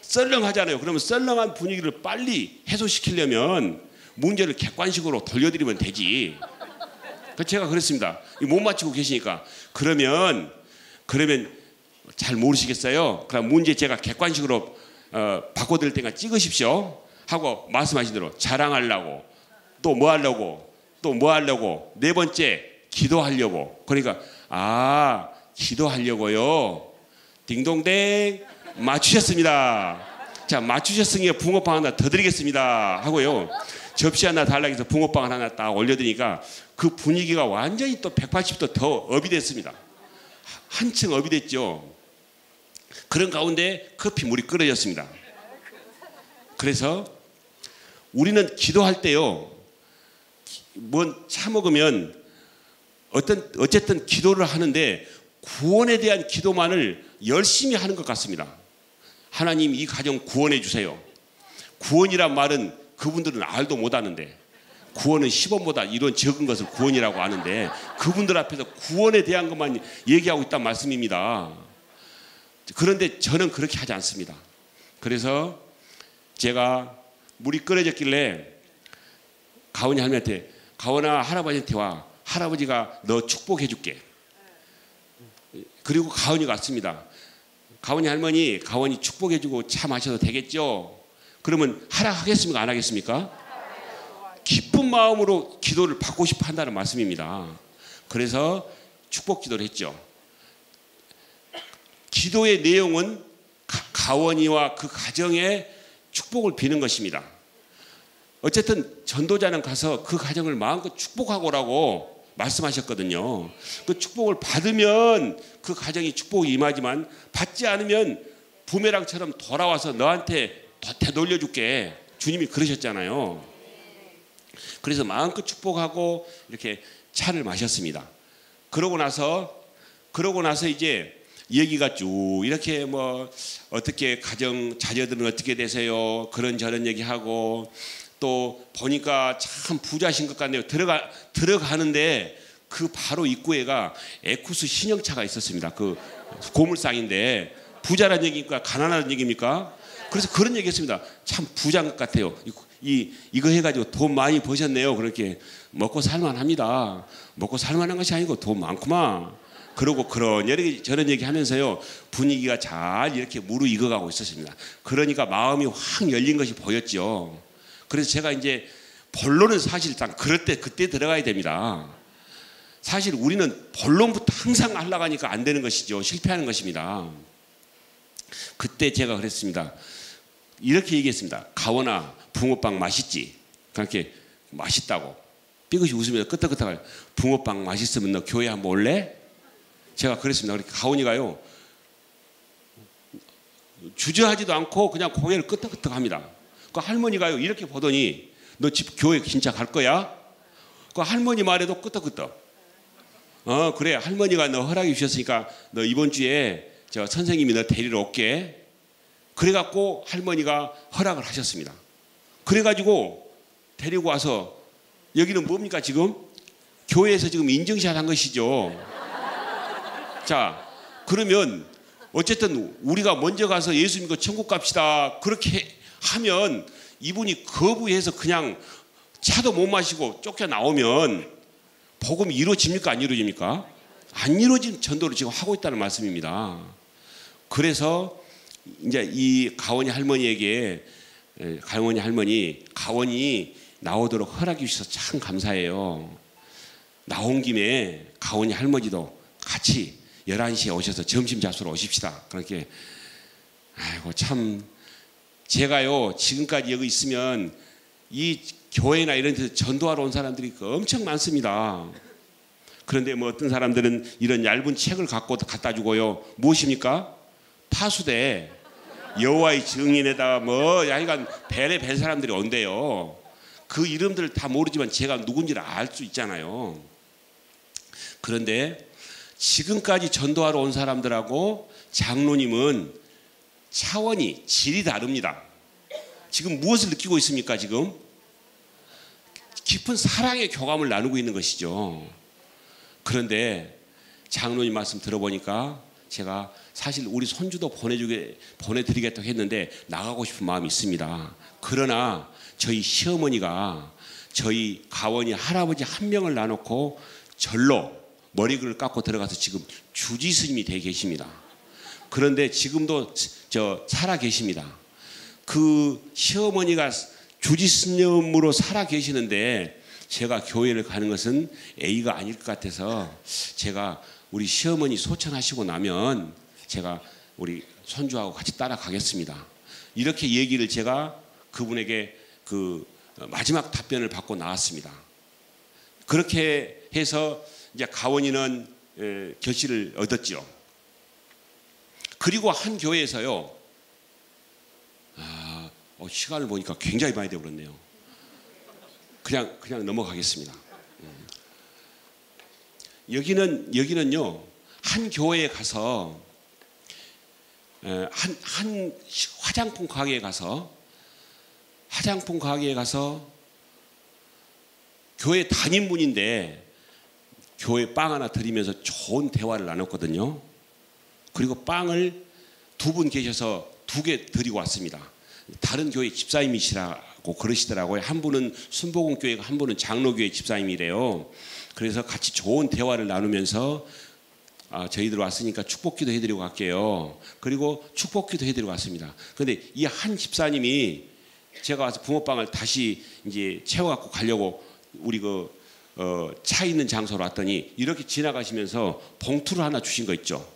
썰렁하잖아요. 그러면 썰렁한 분위기를 빨리 해소시키려면 문제를 객관식으로 돌려드리면 되지. 제가 그랬습니다. 못 맞추고 계시니까 그러면 잘 모르시겠어요? 그럼 문제 제가 객관식으로 바꿔드릴 테니까 찍으십시오 하고 말씀하신 대로 자랑하려고, 또 뭐 하려고, 또 뭐 하려고, 네 번째 기도하려고. 그러니까 아, 기도하려고요. 딩동댕 맞추셨습니다. 자, 맞추셨으니까 붕어빵 하나 더 드리겠습니다 하고요, 접시 하나 달라고 해서 붕어빵 하나 딱 올려드리니까 그 분위기가 완전히 또 180도 더 업이 됐습니다. 한층 업이 됐죠. 그런 가운데 커피 물이 끓어졌습니다. 그래서 우리는 기도할 때요, 뭔 차먹으면 어쨌든 기도를 하는데 구원에 대한 기도만을 열심히 하는 것 같습니다. 하나님, 이 가정 구원해 주세요. 구원이란 말은 그분들은 알도 못하는데, 구원은 시범보다 이런 적은 것을 구원이라고 아는데 그분들 앞에서 구원에 대한 것만 얘기하고 있다는 말씀입니다. 그런데 저는 그렇게 하지 않습니다. 그래서 제가 물이 끓여졌길래 가원이 할머니한테, 가원아, 할아버지한테 와. 할아버지가 너 축복해 줄게. 그리고 가원이가 왔습니다. 가원이 할머니, 가원이 축복해 주고 차 마셔도 되겠죠? 그러면 하라 하겠습니까? 안 하겠습니까? 기쁜 마음으로 기도를 받고 싶어 한다는 말씀입니다. 그래서 축복 기도를 했죠. 기도의 내용은 가원이와 그 가정에 축복을 비는 것입니다. 어쨌든 전도자는 가서 그 가정을 마음껏 축복하고 오라고 말씀하셨거든요. 그 축복을 받으면 그 가정이 축복이 임하지만 받지 않으면 부메랑처럼 돌아와서 너한테 되돌려줄게. 주님이 그러셨잖아요. 그래서 마음껏 축복하고 이렇게 차를 마셨습니다. 그러고 나서 이제 얘기가 쭉 이렇게 뭐 어떻게 가정 자녀들은 어떻게 되세요? 그런저런 얘기하고 또 보니까 참 부자신 것 같네요. 들어가는데 그 바로 입구에가 에쿠스 신형차가 있었습니다. 그 고물상인데 부자란 얘기입니까? 가난한 얘기입니까? 그래서 그런 얘기했습니다. 참 부자인 것 같아요. 이거 해가지고 돈 많이 버셨네요. 그렇게 먹고 살만합니다. 먹고 살만한 것이 아니고 돈 많구만. 그러고 저런 얘기 하면서요 분위기가 잘 이렇게 무르익어가고 있었습니다. 그러니까 마음이 확 열린 것이 보였죠. 그래서 제가 이제 본론은 사실 딱 그때 들어가야 됩니다. 사실 우리는 본론부터 항상 하려고 하니까 안 되는 것이죠. 실패하는 것입니다. 그때 제가 그랬습니다. 이렇게 얘기했습니다. 가원아, 붕어빵 맛있지? 그렇게 맛있다고 삐그시 웃으면서 끄떡끄떡 붕어빵 맛있으면 너 교회 한번 올래? 제가 그랬습니다. 그러니까 가온이가요 주저하지도 않고 그냥 고개를 끄덕끄덕 합니다. 그 할머니가요 이렇게 보더니 너 집 교회 진짜 갈 거야? 그 할머니 말에도 끄덕끄덕. 그래 할머니가 너 허락해 주셨으니까 너 이번 주에 저 선생님이 너 데리러 올게. 그래갖고 할머니가 허락을 하셨습니다. 그래가지고 데리고 와서 여기는 뭡니까 지금? 교회에서 지금 인증샷 한 것이죠. 자, 그러면 어쨌든 우리가 먼저 가서 예수 믿고 천국 갑시다. 그렇게 하면 이분이 거부해서 그냥 차도 못 마시고 쫓겨나오면 복음이 이루어집니까? 안 이루어집니까? 안 이루어진 전도를 지금 하고 있다는 말씀입니다. 그래서 이제 이 가원이 할머니에게 가원이 나오도록 허락해 주셔서 참 감사해요. 나온 김에 가원이 할머니도 같이 11시에 오셔서 점심 잡수러 오십시다. 그렇게 아이고 참 제가요 지금까지 여기 있으면 이 교회나 이런 데서 전도하러 온 사람들이 엄청 많습니다. 그런데 뭐 어떤 사람들은 이런 얇은 책을 갖다 주고요. 무엇입니까? 파수대 여호와의 증인에다가 뭐 하여간 벨에 벨 사람들이 온대요. 그 이름들을 다 모르지만 제가 누군지를 알 수 있잖아요. 그런데 지금까지 전도하러 온 사람들하고 장로님은 차원이 질이 다릅니다. 지금 무엇을 느끼고 있습니까? 지금 깊은 사랑의 교감을 나누고 있는 것이죠. 그런데 장로님 말씀 들어보니까 제가 사실 우리 손주도 보내드리겠다고 했는데 나가고 싶은 마음이 있습니다. 그러나 저희 시어머니가 저희 가원이 할아버지 한 명을 놔놓고 절로 머리를 깎고 들어가서 지금 주지스님이 되어 계십니다. 그런데 지금도 살아 계십니다. 그 시어머니가 주지스님으로 살아 계시는데 제가 교회를 가는 것은 A가 아닐 것 같아서 제가 우리 시어머니 소천하시고 나면 제가 우리 손주하고 같이 따라가겠습니다. 이렇게 얘기를 제가 그분에게 그 마지막 답변을 받고 나왔습니다. 그렇게 해서 이제 가원이는 결실을 얻었죠. 그리고 한 교회에서요. 시간을 보니까 굉장히 많이 되어버렸네요. 그냥 넘어가겠습니다. 여기는요 한 교회에 가서 한 화장품 가게에 가서 교회 담임분인데 교회 빵 하나 드리면서 좋은 대화를 나눴거든요. 그리고 빵을 두 분 계셔서 2개 드리고 왔습니다. 다른 교회 집사님이시라고 그러시더라고요. 한 분은 순복음교회고 한 분은 장로교회 집사님이래요. 그래서 같이 좋은 대화를 나누면서 저희들 왔으니까 축복기도 해드리고 갈게요. 그리고 축복기도 해드리고 왔습니다. 그런데 이 한 집사님이 제가 와서 붕어빵을 다시 이제 채워갖고 가려고 우리 차 있는 장소로 왔더니 이렇게 지나가시면서 봉투를 하나 주신 거 있죠.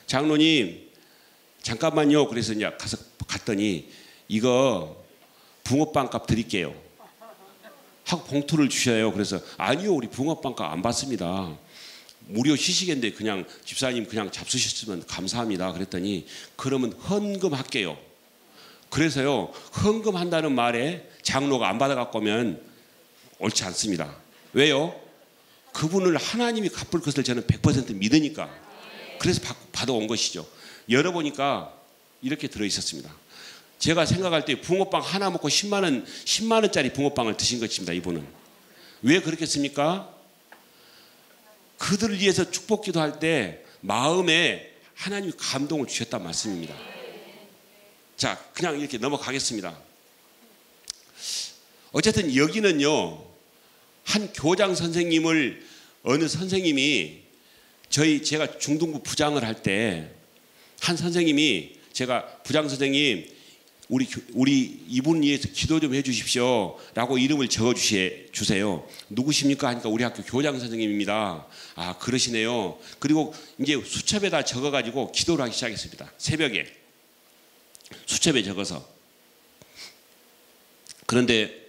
장로님 잠깐만요. 그래서 이제 갔더니 이거 붕어빵 값 드릴게요 하고 봉투를 주셔요. 그래서 아니요, 우리 붕어빵값 안 받습니다. 무료 시식인데 그냥 집사님 그냥 잡수셨으면 감사합니다. 그랬더니 그러면 헌금할게요. 그래서요, 헌금한다는 말에 장로가 안 받아갖고 오면 옳지 않습니다. 왜요? 그분을 하나님이 갚을 것을 저는 100% 믿으니까. 그래서 받아온 것이죠. 열어보니까 이렇게 들어있었습니다. 제가 생각할 때 붕어빵 하나 먹고 10만 원짜리 붕어빵을 드신 것입니다. 이분은. 왜 그렇겠습니까? 그들을 위해서 축복 기도할 때 마음에 하나님이 감동을 주셨단 말씀입니다. 자, 그냥 이렇게 넘어가겠습니다. 어쨌든 여기는요, 한 교장 선생님을 어느 선생님이 제가 중등부 부장을 할 때 한 선생님이 제가 부장 선생님 우리 이분 위해서 기도 좀 해주십시오 라고 이름을 적어 주세요. 누구십니까 하니까 우리 학교 교장 선생님입니다. 아, 그러시네요. 그리고 이제 수첩에다 적어가지고 기도를 하기 시작했습니다. 새벽에 수첩에 적어서. 그런데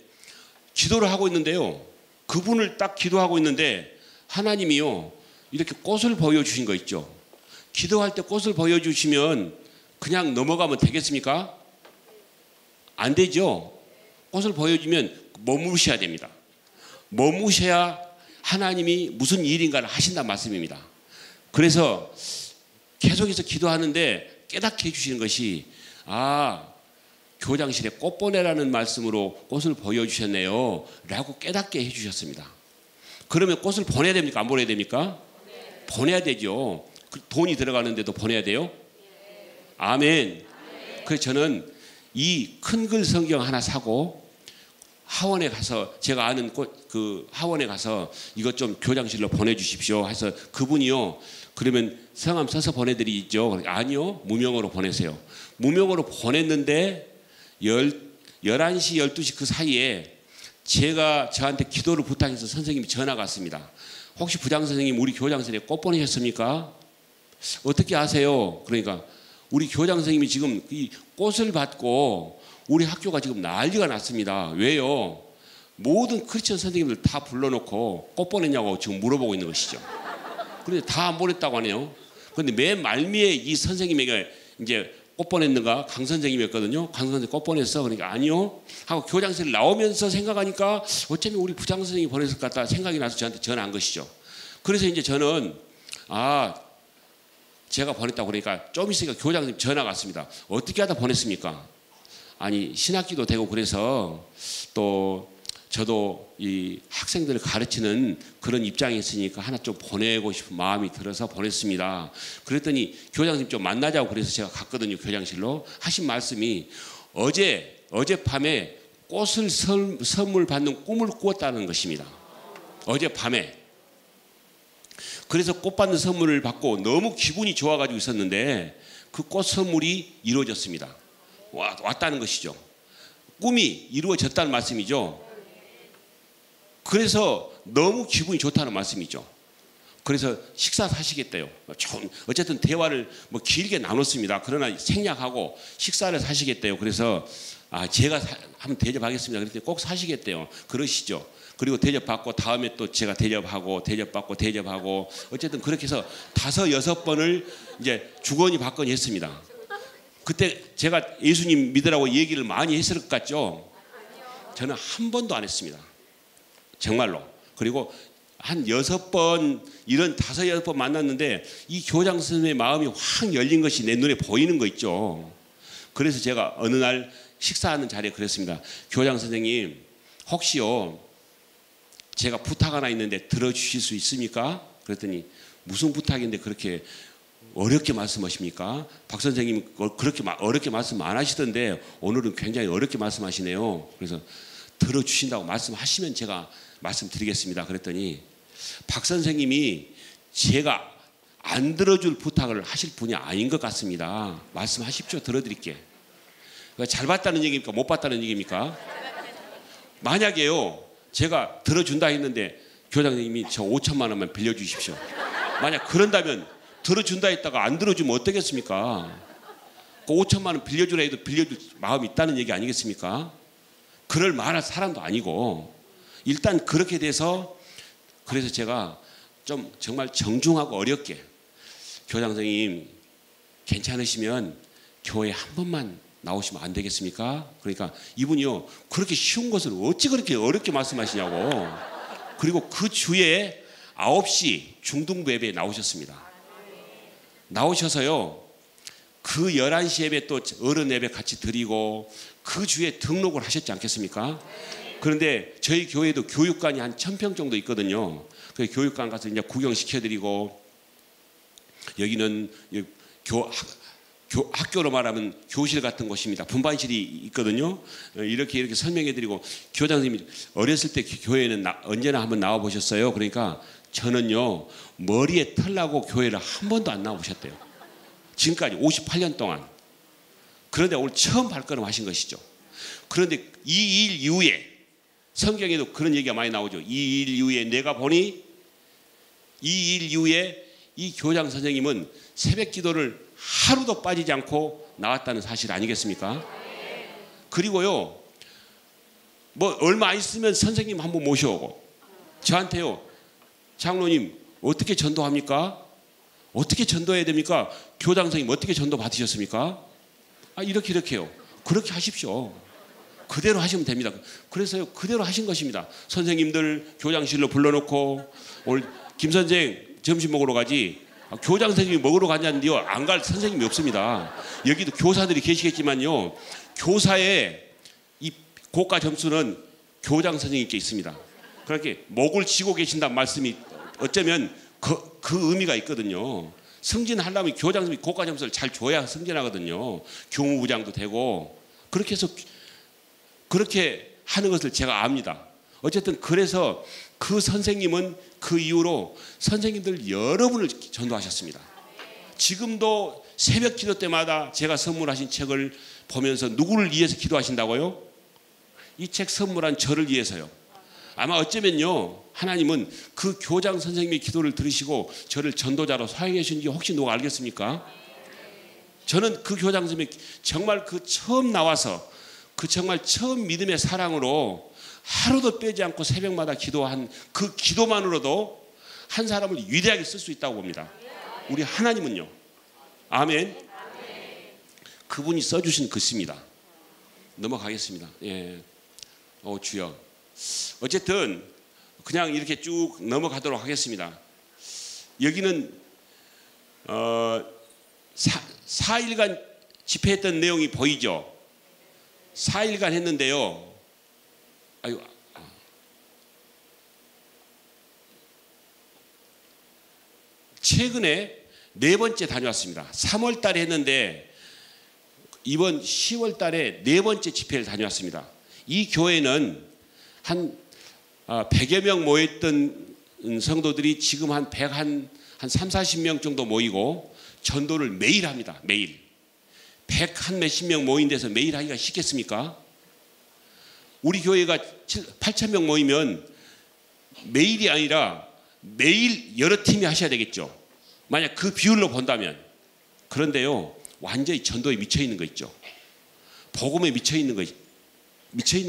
기도를 하고 있는데요, 그분을 딱 기도하고 있는데 하나님이요 이렇게 꽃을 보여주신 거 있죠. 기도할 때 꽃을 보여주시면 그냥 넘어가면 되겠습니까? 안 되죠. 꽃을 보여주면 머무셔야 됩니다. 머무셔야 하나님이 무슨 일인가를 하신다는 말씀입니다. 그래서 계속해서 기도하는데 깨닫게 해주시는 것이, 아, 교장실에 꽃 보내라는 말씀으로 꽃을 보여주셨네요 라고 깨닫게 해주셨습니다. 그러면 꽃을 보내야 됩니까? 안 보내야 됩니까? 보내야 되죠. 돈이 들어가는데도 보내야 돼요? 아멘. 그래서 저는 이 큰 글 성경 하나 사고 하원에 가서, 제가 아는 그 하원에 가서 이것 좀 교장실로 보내주십시오 해서 그분이요, 그러면 성함 써서 보내드리죠. 아니요, 무명으로 보내세요. 무명으로 보냈는데 11시 12시 그 사이에 제가 저한테 기도를 부탁해서 선생님이 전화가 왔습니다. 혹시 부장 선생님 우리 교장선생님 꽃 보내셨습니까? 어떻게 아세요? 그러니까 우리 교장 선생님이 지금 이 꽃을 받고 우리 학교가 지금 난리가 났습니다. 왜요? 모든 크리스천 선생님들 다 불러놓고 꽃 보냈냐고 지금 물어보고 있는 것이죠. 그런데 다 안 보냈다고 하네요. 그런데 맨 말미에 이 선생님에게 이제 꽃 보냈는가? 강 선생님이었거든요. 강 선생님 꽃 보냈어? 그러니까 아니요 하고 교장실 나오면서 생각하니까 어쩌면 우리 부장 선생님이 보냈을 것 같다 생각이 나서 저한테 전화한 것이죠. 그래서 이제 저는 제가 보냈다고 그러니까 좀 있으니까 교장님 전화가 왔습니다. 어떻게 하다 보냈습니까? 아니, 신학기도 되고 그래서 또 저도 이 학생들을 가르치는 그런 입장에 있으니까 하나 좀 보내고 싶은 마음이 들어서 보냈습니다. 그랬더니 교장님 좀 만나자고 그래서 제가 갔거든요. 교장실로. 하신 말씀이 어젯밤에 꽃을 선물 받는 꿈을 꾸었다는 것입니다. 어젯밤에. 그래서 꽃 받는 선물을 받고 너무 기분이 좋아가지고 있었는데 그 꽃 선물이 이루어졌습니다. 왔다는 것이죠. 꿈이 이루어졌다는 말씀이죠. 그래서 너무 기분이 좋다는 말씀이죠. 그래서 식사 사시겠대요. 어쨌든 대화를 뭐 길게 나눴습니다. 그러나 생략하고 식사를 사시겠대요. 그래서 제가 한번 대접하겠습니다. 그랬더니 꼭 사시겠대요. 그러시죠. 그리고 대접받고 다음에 또 제가 대접받고 어쨌든 그렇게 해서 5, 6번을 이제 주거니 받거니 했습니다. 그때 제가 예수님 믿으라고 얘기를 많이 했을 것 같죠? 저는 한 번도 안 했습니다. 정말로. 그리고 한 6번, 이런 5, 6번 만났는데 이 교장 선생님의 마음이 확 열린 것이 내 눈에 보이는 거 있죠. 그래서 제가 어느 날 식사하는 자리에 그랬습니다. 교장 선생님, 혹시요 제가 부탁 하나 있는데 들어주실 수 있습니까? 그랬더니 무슨 부탁인데 그렇게 어렵게 말씀하십니까? 박 선생님 그렇게 어렵게 말씀 안 하시던데 오늘은 굉장히 어렵게 말씀하시네요. 그래서 들어주신다고 말씀하시면 제가 말씀드리겠습니다. 그랬더니 박 선생님이 제가 안 들어줄 부탁을 하실 분이 아닌 것 같습니다. 말씀하십시오. 들어드릴게. 잘 봤다는 얘기입니까? 못 봤다는 얘기입니까? 만약에요 제가 들어준다 했는데 교장님이 저 5천만 원만 빌려주십시오. 만약 그런다면 들어준다 했다가 안 들어주면 어떻겠습니까? 그 5천만 원 빌려주라 해도 빌려줄 마음이 있다는 얘기 아니겠습니까? 그럴 만한 사람도 아니고 일단 그렇게 돼서 그래서 제가 좀 정말 정중하고 어렵게 교장 선생님 괜찮으시면 교회 한 번만 나오시면 안 되겠습니까? 그러니까 이분이요 그렇게 쉬운 것을 어찌 그렇게 어렵게 말씀하시냐고. 그리고 그 주에 9시 중등부 예배에 나오셨습니다. 나오셔서요 그 11시 예배 또 어른 예배 같이 드리고 그 주에 등록을 하셨지 않겠습니까? 그런데 저희 교회도 교육관이 한 1000평 정도 있거든요. 그 교육관 가서 이제 구경시켜드리고 여기는 학교로 말하면 교실 같은 곳입니다. 분반실이 있거든요. 이렇게 설명해드리고 교장 선생님이 어렸을 때 교회에는 언제나 한번 나와 보셨어요? 그러니까 저는요 머리에 털 나고 교회를 한 번도 안 나와 보셨대요. 지금까지 58년 동안. 그런데 오늘 처음 발걸음 하신 것이죠. 그런데 이 일 이후에 성경에도 그런 얘기가 많이 나오죠. 이 일 이후에 내가 보니 이 일 이후에 이 교장 선생님은 새벽 기도를 하루도 빠지지 않고 나왔다는 사실 아니겠습니까? 그리고요 뭐 얼마 안 있으면 선생님 한번 모셔오고 저한테요 장로님 어떻게 전도합니까? 어떻게 전도해야 됩니까? 교장 선생님 어떻게 전도 받으셨습니까? 이렇게요. 그렇게 하십시오. 그대로 하시면 됩니다. 그래서요 그대로 하신 것입니다. 선생님들 교장실로 불러놓고 오늘 김 선생 점심 먹으러 가지. 교장 선생님이 먹으러 갔냐는데요 안 갈 선생님이 없습니다. 여기도 교사들이 계시겠지만요 교사의 이 고가 점수는 교장 선생님께 있습니다. 그렇게 목을 쥐고 계신다는 말씀이 어쩌면 그 의미가 있거든요. 승진하려면 교장 선생님이 고가 점수를 잘 줘야 승진하거든요. 교무부장도 되고 그렇게 해서 그렇게 하는 것을 제가 압니다. 어쨌든 그래서 그 선생님은 그 이후로 선생님들 여러분을 전도하셨습니다. 지금도 새벽 기도 때마다 제가 선물하신 책을 보면서 누구를 위해서 기도하신다고요? 이 책 선물한 저를 위해서요. 아마 어쩌면요 하나님은 그 교장 선생님의 기도를 들으시고 저를 전도자로 사용해 주신지 혹시 누가 알겠습니까? 저는 그 교장 선생님이 정말 그 처음 나와서 그 정말 처음 믿음의 사랑으로 하루도 빼지 않고 새벽마다 기도한 그 기도만으로도 한 사람을 위대하게 쓸 수 있다고 봅니다. 우리 하나님은요. 아멘. 그분이 써주신 글씨입니다. 넘어가겠습니다. 예. 주여. 어쨌든 그냥 이렇게 쭉 넘어가도록 하겠습니다. 여기는 4일간 집회했던 내용이 보이죠. 4일간 했는데요. 최근에 4번째 다녀왔습니다. 3월 달에 했는데 이번 10월 달에 4번째 집회를 다녀왔습니다. 이 교회는 한 100여 명 모였던 성도들이 지금 한 30-40명 정도 모이고 전도를 매일 합니다. 매일. 100한 몇십 명 모인 데서 매일 하기가 쉽겠습니까? 우리 교회가 8,000명 모이면 매일이 아니라 매일 여러 팀이 하셔야 되겠죠. 만약 그 비율로 본다면. 그런데요, 완전히 전도에 미쳐 있는 거 있죠. 복음에 미쳐 있는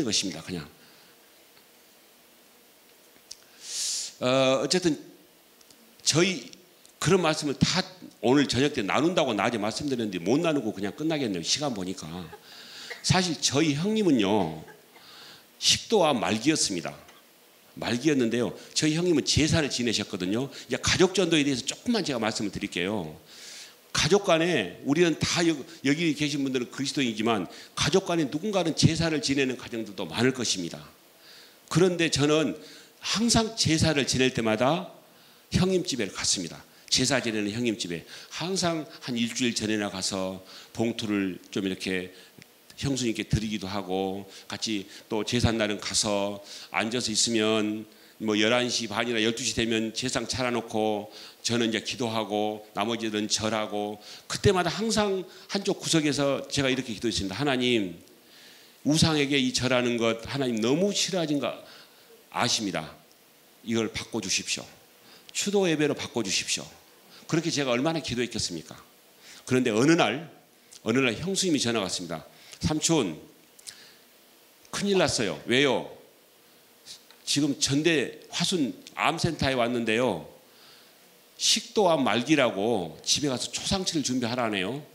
것입니다. 그냥. 어쨌든 저희 그런 말씀을 다 오늘 저녁 때 나눈다고 낮에 말씀드렸는데 못 나누고 그냥 끝나겠네요. 시간 보니까. 사실 저희 형님은요, 식도와 말기였습니다. 말기였는데요. 저희 형님은 제사를 지내셨거든요. 이제 가족 전도에 대해서 조금만 제가 말씀을 드릴게요. 가족 간에 우리는 다 여기 계신 분들은 그리스도인이지만 가족 간에 누군가는 제사를 지내는 가정들도 많을 것입니다. 그런데 저는 항상 제사를 지낼 때마다 형님 집에 갔습니다. 제사 지내는 형님 집에 항상 한 일주일 전에나 가서 봉투를 좀 이렇게 형수님께 드리기도 하고 같이 또 제삿날은 가서 앉아서 있으면 뭐 11시 반이나 12시 되면 제상 차려놓고 저는 이제 기도하고 나머지들은 절하고 그때마다 항상 한쪽 구석에서 제가 이렇게 기도했습니다. 하나님, 우상에게 이 절하는 것 하나님 너무 싫어하신 거 아십니다. 이걸 바꿔주십시오. 추도 예배로 바꿔주십시오. 그렇게 제가 얼마나 기도했겠습니까? 그런데 어느 날 형수님이 전화가 왔습니다. 삼촌, 큰일 났어요. 왜요? 지금 전대 화순 암센터에 왔는데요. 식도암 말기라고 집에 가서 초상치를 준비하라네요.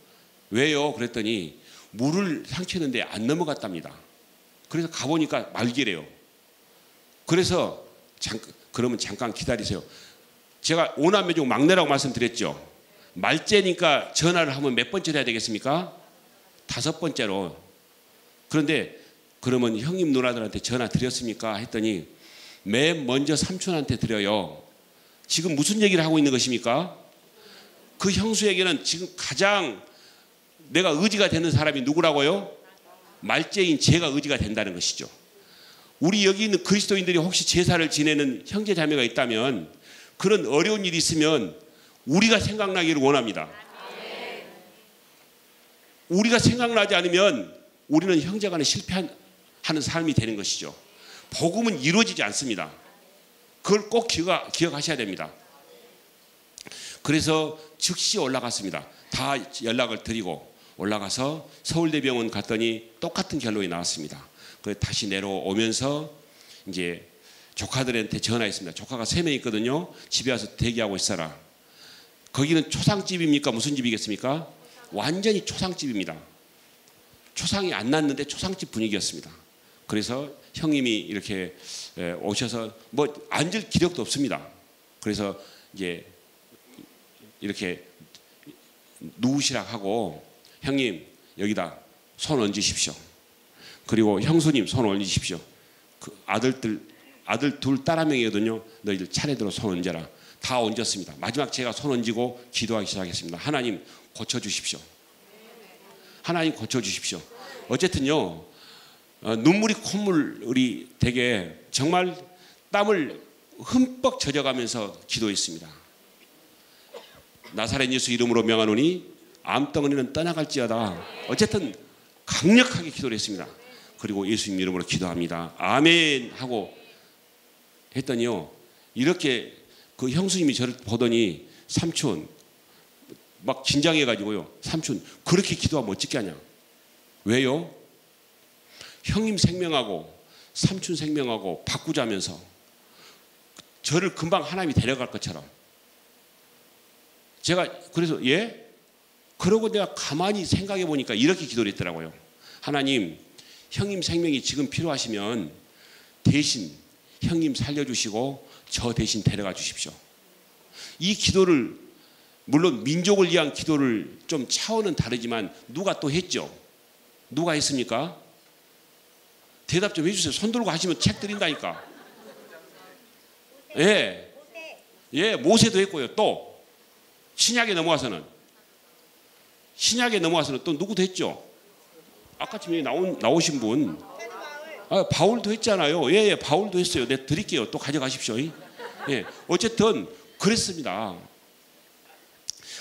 왜요? 그랬더니 물을 삼켰는데 안 넘어갔답니다. 그래서 가보니까 말기래요. 그래서 그러면 잠깐 기다리세요. 제가 5남매 중 막내라고 말씀드렸죠. 말째니까 전화를 하면 몇 번째로 해야 되겠습니까? 5번째로. 그런데 그러면 형님 누나들한테 전화 드렸습니까? 했더니 맨 먼저 삼촌한테 드려요. 지금 무슨 얘기를 하고 있는 것입니까? 그 형수에게는 지금 가장 내가 의지가 되는 사람이 누구라고요? 말째인 제가 의지가 된다는 것이죠. 우리 여기 있는 그리스도인들이 혹시 제사를 지내는 형제 자매가 있다면 그런 어려운 일이 있으면 우리가 생각나기를 원합니다. 우리가 생각나지 않으면 우리는 형제간에 실패하는 삶이 되는 것이죠. 복음은 이루어지지 않습니다. 그걸 꼭 기억하셔야 됩니다. 그래서 즉시 올라갔습니다. 다 연락을 드리고 올라가서 서울대병원 갔더니 똑같은 결론이 나왔습니다. 그래서 다시 내려오면서 이제 조카들한테 전화했습니다. 조카가 3명 있거든요. 집에 와서 대기하고 있어라. 거기는 초상집입니까? 무슨 집이겠습니까? 완전히 초상집입니다. 초상이 안 났는데 초상집 분위기였습니다. 그래서 형님이 이렇게 오셔서 뭐 앉을 기력도 없습니다. 그래서 이제 이렇게 누우시라 하고 형님 여기다 손 얹으십시오. 그리고 형수님 손 얹으십시오. 그 아들 둘 딸 한 명이거든요. 너희들 차례대로 손 얹어라. 다 얹었습니다. 마지막 제가 손 얹고 기도하기 시작했습니다. 하나님 고쳐주십시오. 하나님 고쳐주십시오. 어쨌든요. 눈물이 콧물이 되게 정말 땀을 흠뻑 젖어가면서 기도했습니다. 나사렛 예수 이름으로 명하노니 암덩어리는 떠나갈지어다. 어쨌든 강력하게 기도를 했습니다. 그리고 예수님 이름으로 기도합니다. 아멘 하고 했더니요. 이렇게 그 형수님이 저를 보더니 삼촌 막 긴장해가지고요. 삼촌 그렇게 기도하면 어떻게 하냐. 왜요? 형님 생명하고 삼촌 생명하고 바꾸자면서 저를 금방 하나님이 데려갈 것처럼 제가 그래서 예? 그러고 내가 가만히 생각해 보니까 이렇게 기도를 했더라고요. 하나님 형님 생명이 지금 필요하시면 대신 형님 살려주시고 저 대신 데려가 주십시오. 이 기도를 물론 민족을 위한 기도를 좀 차원은 다르지만 누가 또 했죠? 누가 했습니까? 대답 좀 해주세요. 손 들고 하시면 책 드린다니까. 예, 예, 모세도 했고요. 또 신약에 넘어와서는 또 누구도 했죠? 아까 지금 나오신 분, 바울도 했잖아요. 예, 바울도 했어요. 내가 드릴게요. 또 가져가십시오. 예, 어쨌든 그랬습니다.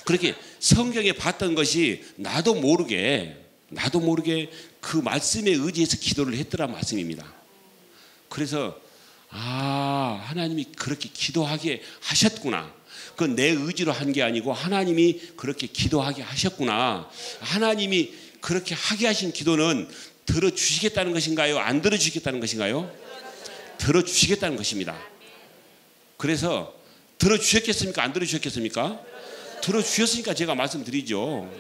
그렇게 성경에 봤던 것이 나도 모르게 그 말씀에 의지해서 기도를 했더란 말씀입니다. 그래서 하나님이 그렇게 기도하게 하셨구나. 그건 내 의지로 한 게 아니고 하나님이 그렇게 기도하게 하셨구나. 하나님이 그렇게 하게 하신 기도는 들어주시겠다는 것인가요? 안 들어주시겠다는 것인가요? 들어주시겠다는 것입니다. 그래서 들어주셨겠습니까? 안 들어주셨겠습니까? 들어주셨으니까 제가 말씀드리죠.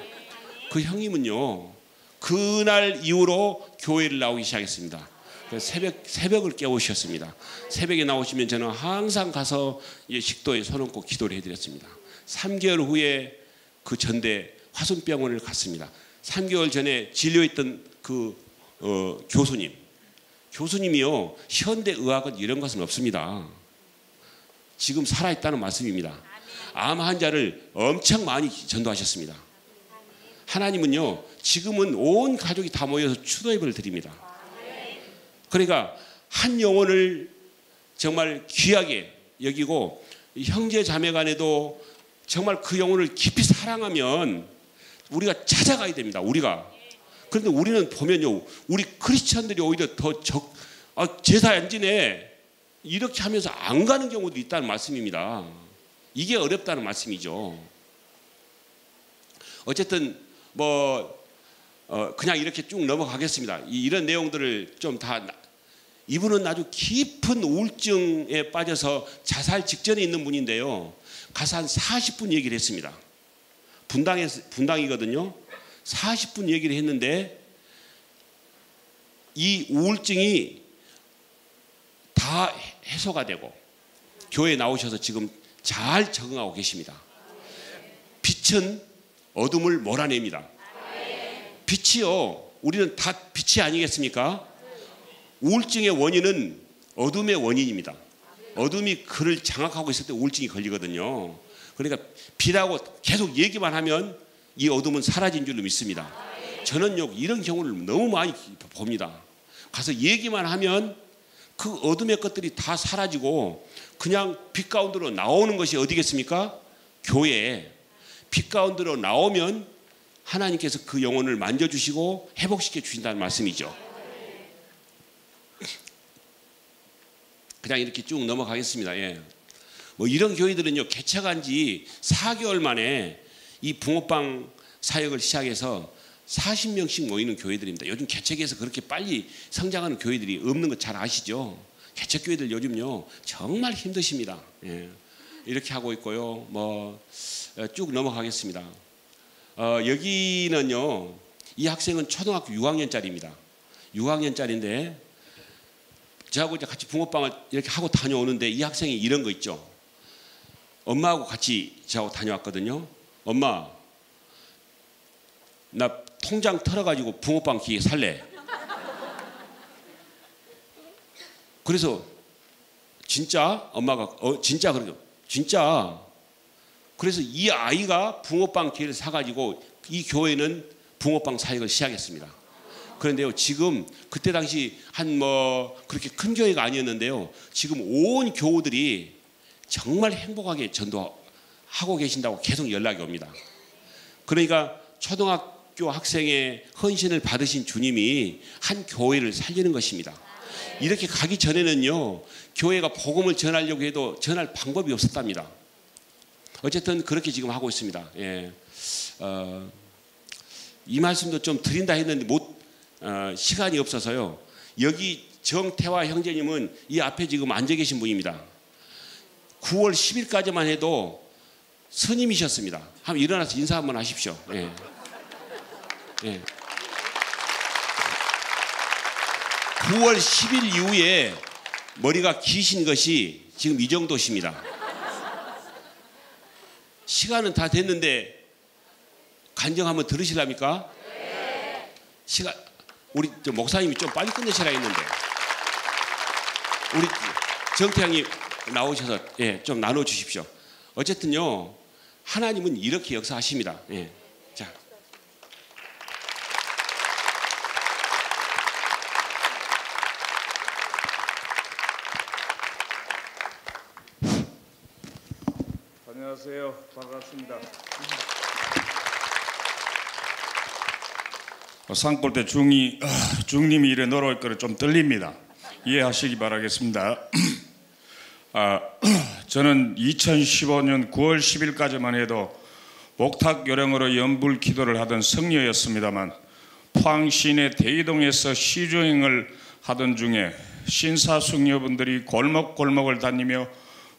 그 형님은요. 그날 이후로 교회를 나오기 시작했습니다. 새벽을 깨우셨습니다. 새벽에 나오시면 저는 항상 가서 식도에 손 얹고 기도를 해드렸습니다. 3개월 후에 그 전대 화순병원을 갔습니다. 3개월 전에 진료했던 그 교수님이요. 현대의학은 이런 것은 없습니다. 지금 살아있다는 말씀입니다. 암 환자를 엄청 많이 전도하셨습니다. 하나님은요. 지금은 온 가족이 다 모여서 추도 예배를 드립니다. 그러니까 한 영혼을 정말 귀하게 여기고 형제 자매 간에도 정말 그 영혼을 깊이 사랑하면 우리가 찾아가야 됩니다. 우리가. 그런데 우리는 보면요. 우리 크리스천들이 오히려 더 제사 안 지내 이렇게 하면서 안 가는 경우도 있다는 말씀입니다. 이게 어렵다는 말씀이죠. 어쨌든 그냥 이렇게 쭉 넘어가겠습니다. 이런 내용들을 좀 다 이분은 아주 깊은 우울증에 빠져서 자살 직전에 있는 분인데요. 가서 한 40분 얘기를 했습니다. 분당이거든요. 40분 얘기를 했는데 이 우울증이 다 해소가 되고 교회에 나오셔서 지금 잘 적응하고 계십니다. 빛은 어둠을 몰아냅니다. 빛이요, 우리는 다 빛이 아니겠습니까? 우울증의 원인은 어둠의 원인입니다. 어둠이 그를 장악하고 있을 때 우울증이 걸리거든요. 그러니까 빛하고 계속 얘기만 하면 이 어둠은 사라진 줄로 믿습니다. 저는요, 이런 경우를 너무 많이 봅니다. 가서 얘기만 하면 그 어둠의 것들이 다 사라지고 그냥 빛 가운데로 나오는 것이 어디겠습니까? 교회에. 빛 가운데로 나오면 하나님께서 그 영혼을 만져주시고 회복시켜 주신다는 말씀이죠. 그냥 이렇게 쭉 넘어가겠습니다. 예. 뭐 이런 교회들은요, 개척한 지 4개월 만에 이 붕어빵 사역을 시작해서 40명씩 모이는 교회들입니다. 요즘 개척해서 그렇게 빨리 성장하는 교회들이 없는 거 잘 아시죠? 개척 교회들 요즘요 정말 힘드십니다. 예. 이렇게 하고 있고요. 뭐 쭉 넘어가겠습니다. 여기는요, 이 학생은 초등학교 6학년짜리입니다. 6학년짜리인데 저하고 이제 같이 붕어빵을 이렇게 하고 다녀오는데 이 학생이 이런 거 있죠. 엄마하고 같이 저하고 다녀왔거든요. 엄마, 나 통장 털어가지고 붕어빵 기계 살래. 그래서 진짜 엄마가 진짜 그러죠. 진짜. 그래서 이 아이가 붕어빵 기계를 사가지고 이 교회는 붕어빵 사역을 시작했습니다. 그런데요, 지금 그때 당시 한 뭐 그렇게 큰 교회가 아니었는데요, 지금 온 교우들이 정말 행복하게 전도하고 계신다고 계속 연락이 옵니다. 그러니까 초등학교 학생의 헌신을 받으신 주님이 한 교회를 살리는 것입니다. 이렇게 가기 전에는요, 교회가 복음을 전하려고 해도 전할 방법이 없었답니다. 어쨌든 그렇게 지금 하고 있습니다. 예. 이 말씀도 좀 드린다 했는데 시간이 없어서요. 여기 정태화 형제님은 이 앞에 지금 앉아 계신 분입니다. 9월 10일까지만 해도 스님이셨습니다. 한번 일어나서 인사 한번 하십시오. 예. 예. 9월 10일 이후에 머리가 기신 것이 지금 이 정도십니다. 시간은 다 됐는데 간증 한번 들으시랍니까? 네. 우리 목사님이 좀 빨리 끝내시라 했는데 우리 정태양이 나오셔서 예, 좀 나눠 주십시오. 어쨌든요, 하나님은 이렇게 역사하십니다. 예. 자. 안녕하세요. 반갑습니다. 산골 때 중님이 이래 놀아올 거를 좀 떨립니다. 이해하시기 바라겠습니다. 저는 2015년 9월 10일까지만 해도 목탁 요령으로 연불 기도를 하던 성녀였습니다만, 포항 시내 대이동에서 시주행을 하던 중에 신사숙녀분들이 골목골목을 다니며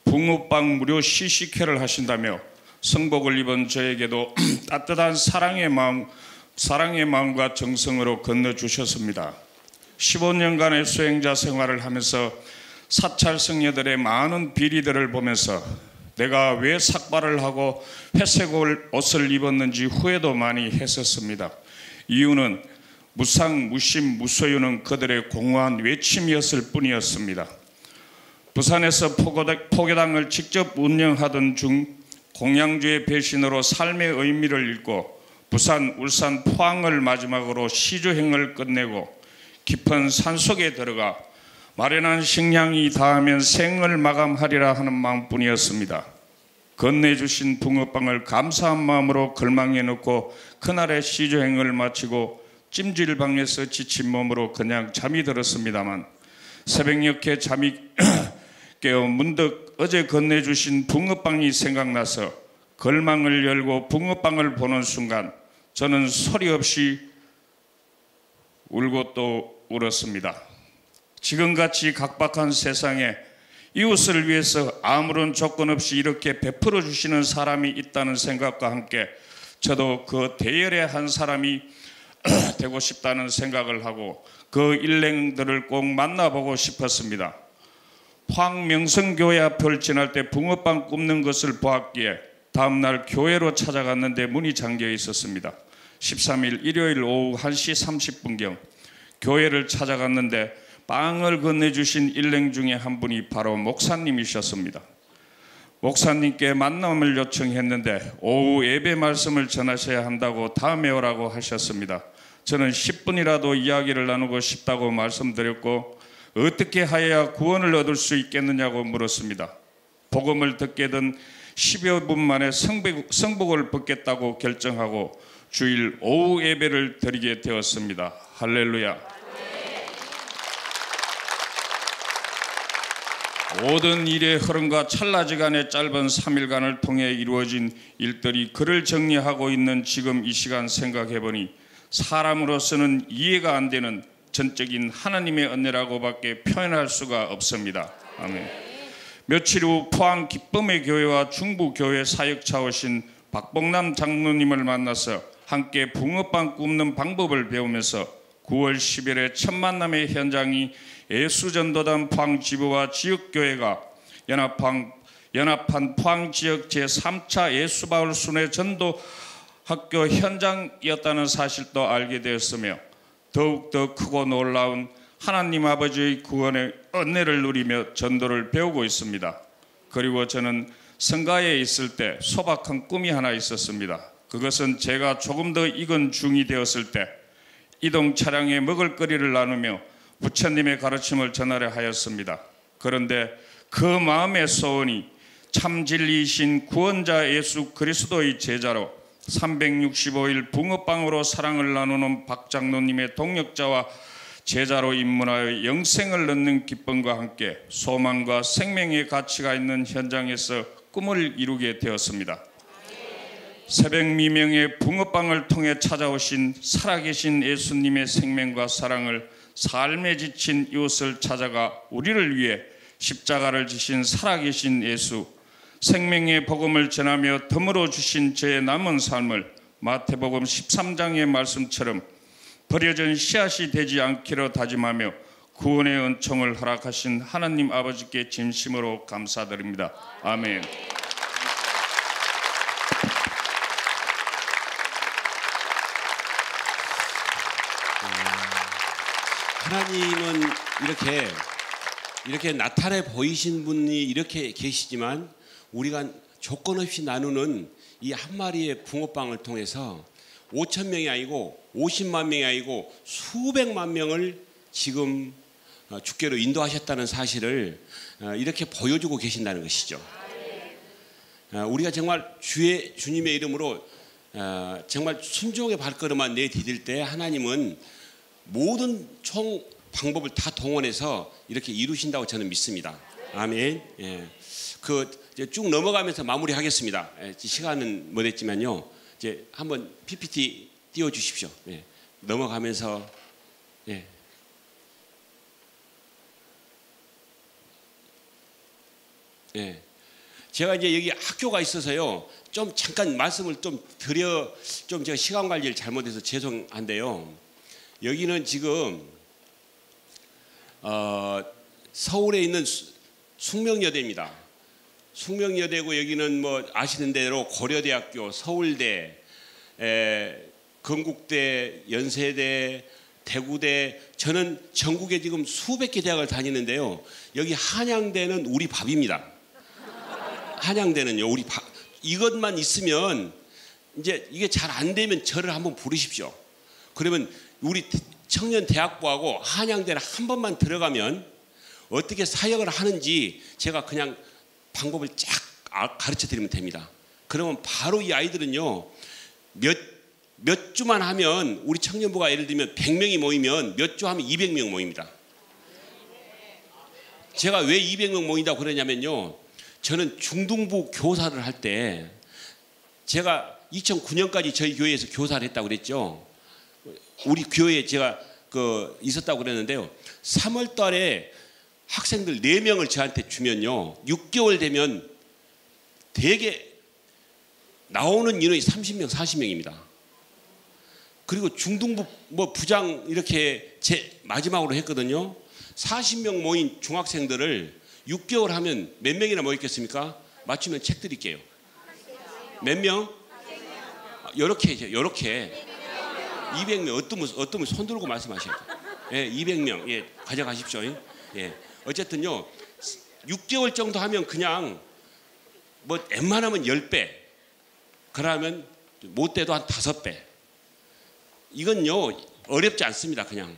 붕어빵 무료 시식회를 하신다며 성복을 입은 저에게도 따뜻한 사랑의 마음과 정성으로 건네주셨습니다. 15년간의 수행자 생활을 하면서 사찰 성녀들의 많은 비리들을 보면서 내가 왜 삭발을 하고 회색 옷을 입었는지 후회도 많이 했었습니다. 이유는 무상, 무심, 무소유는 그들의 공허한 외침이었을 뿐이었습니다. 부산에서 포교당을 직접 운영하던 중 공양주의 배신으로 삶의 의미를 잃고 부산, 울산, 포항을 마지막으로 시주행을 끝내고 깊은 산속에 들어가 마련한 식량이 닿으면 생을 마감하리라 하는 마음뿐이었습니다. 건네주신 붕어빵을 감사한 마음으로 걸망에 넣고 그날의 시주행을 마치고 찜질방에서 지친 몸으로 그냥 잠이 들었습니다만, 새벽녘에 잠이 깨어 문득 어제 건네주신 붕어빵이 생각나서 걸망을 열고 붕어빵을 보는 순간 저는 소리 없이 울고 또 울었습니다. 지금같이 각박한 세상에 이웃을 위해서 아무런 조건 없이 이렇게 베풀어 주시는 사람이 있다는 생각과 함께 저도 그 대열의 한 사람이 되고 싶다는 생각을 하고 그 일행들을 꼭 만나보고 싶었습니다. 황명성교회 앞을 지날 때 붕어빵 굽는 것을 보았기에 다음날 교회로 찾아갔는데 문이 잠겨 있었습니다. 13일 일요일 오후 1시 30분경 교회를 찾아갔는데 빵을 건네주신 일행 중에 한 분이 바로 목사님이셨습니다. 목사님께 만남을 요청했는데 오후 예배 말씀을 전하셔야 한다고 다음에 오라고 하셨습니다. 저는 10분이라도 이야기를 나누고 싶다고 말씀드렸고 어떻게 하여야 구원을 얻을 수 있겠느냐고 물었습니다. 복음을 듣게 된 10여 분 만에 성복을 받겠다고 결정하고 주일 오후 예배를 드리게 되었습니다. 할렐루야. 모든 일의 흐름과 찰나지간의 짧은 3일간을 통해 이루어진 일들이 그를 정리하고 있는 지금 이 시간 생각해보니 사람으로서는 이해가 안 되는 전적인 하나님의 은혜라고밖에 표현할 수가 없습니다. 아멘. 며칠 후 포항 기쁨의 교회와 중부교회 사역차 오신 박봉남 장로님을 만나서 함께 붕어빵 굽는 방법을 배우면서 9월 10일에 첫 만남의 현장이 예수전도단 포항지부와 지역교회가 연합한 포항지역 제3차 예수바울 순회 전도학교 현장이었다는 사실도 알게 되었으며 더욱더 크고 놀라운 하나님 아버지의 구원의 은혜를 누리며 전도를 배우고 있습니다. 그리고 저는 성가에 있을 때 소박한 꿈이 하나 있었습니다. 그것은 제가 조금 더 익은 중이 되었을 때 이동 차량에 먹을거리를 나누며 부처님의 가르침을 전하려 하였습니다. 그런데 그 마음의 소원이 참 진리이신 구원자 예수 그리스도의 제자로 365일 붕어빵으로 사랑을 나누는 박 장로님의 동역자와 제자로 입문하여 영생을 얻는 기쁨과 함께 소망과 생명의 가치가 있는 현장에서 꿈을 이루게 되었습니다. 새벽 미명에 붕어빵을 통해 찾아오신 살아계신 예수님의 생명과 사랑을 삶에 지친 이웃을 찾아가 우리를 위해 십자가를 지신 살아계신 예수, 생명의 복음을 전하며 덤으로 주신 제 남은 삶을 마태복음 13장의 말씀처럼 버려진 씨앗이 되지 않기로 다짐하며 구원의 은총을 허락하신 하나님 아버지께 진심으로 감사드립니다. 아멘. 하나님은 이렇게 나타내 보이신 분이 이렇게 계시지만 우리가 조건 없이 나누는 이 한 마리의 붕어빵을 통해서 5천 명이 아니고 50만 명이 아니고 수백만 명을 지금 주께로 인도하셨다는 사실을 이렇게 보여주고 계신다는 것이죠. 우리가 정말 주님의 이름으로 정말 순종의 발걸음만 내디딜 때 하나님은 모든 총 방법을 다 동원해서 이렇게 이루신다고 저는 믿습니다. 아멘. 예. 쭉 넘어가면서 마무리하겠습니다. 시간은 못 했지만요. 이제 한번 PPT 띄워 주십시오. 예. 넘어가면서 예. 예. 제가 이제 여기 학교가 있어서요. 좀 잠깐 말씀을 좀 제가 시간 관리를 잘못해서 죄송한데요. 여기는 지금 서울에 있는 숙명여대입니다. 숙명여대고 여기는 뭐 아시는 대로 고려대학교, 서울대, 건국대, 연세대, 대구대, 저는 전국에 지금 수백 개 대학을 다니는데요. 여기 한양대는 우리 밥입니다. 한양대는요, 우리 밥. 이것만 있으면 이제 이게 잘 안 되면 저를 한번 부르십시오. 그러면 우리 청년 대학부하고 한양대를 한 번만 들어가면 어떻게 사역을 하는지 제가 그냥 방법을 쫙 가르쳐 드리면 됩니다. 그러면 바로 이 아이들은요, 몇 주만 하면 우리 청년부가 예를 들면 100명이 모이면 몇 주 하면 200명 모입니다. 제가 왜 200명 모인다고 그러냐면요, 저는 중등부 교사를 할 때 제가 2009년까지 저희 교회에서 교사를 했다고 그랬죠. 우리 교회에 제가 있었다고 그랬는데요. 3월 달에 학생들 4명을 저한테 주면요. 6개월 되면 대개 나오는 인원이 30명, 40명입니다. 그리고 중등부 부장 이렇게 마지막으로 했거든요. 40명 모인 중학생들을 6개월 하면 몇 명이나 모였겠습니까? 맞추면 책 드릴게요. 몇 명? 요렇게 200명. 어떤 손 들고 말씀하셔야 돼요. 예, 200명. 예, 가져가십시오. 예. 어쨌든요. 6개월 정도 하면 그냥 웬만하면 10배. 그러면 못 돼도 한 5배. 이건요. 어렵지 않습니다. 그냥.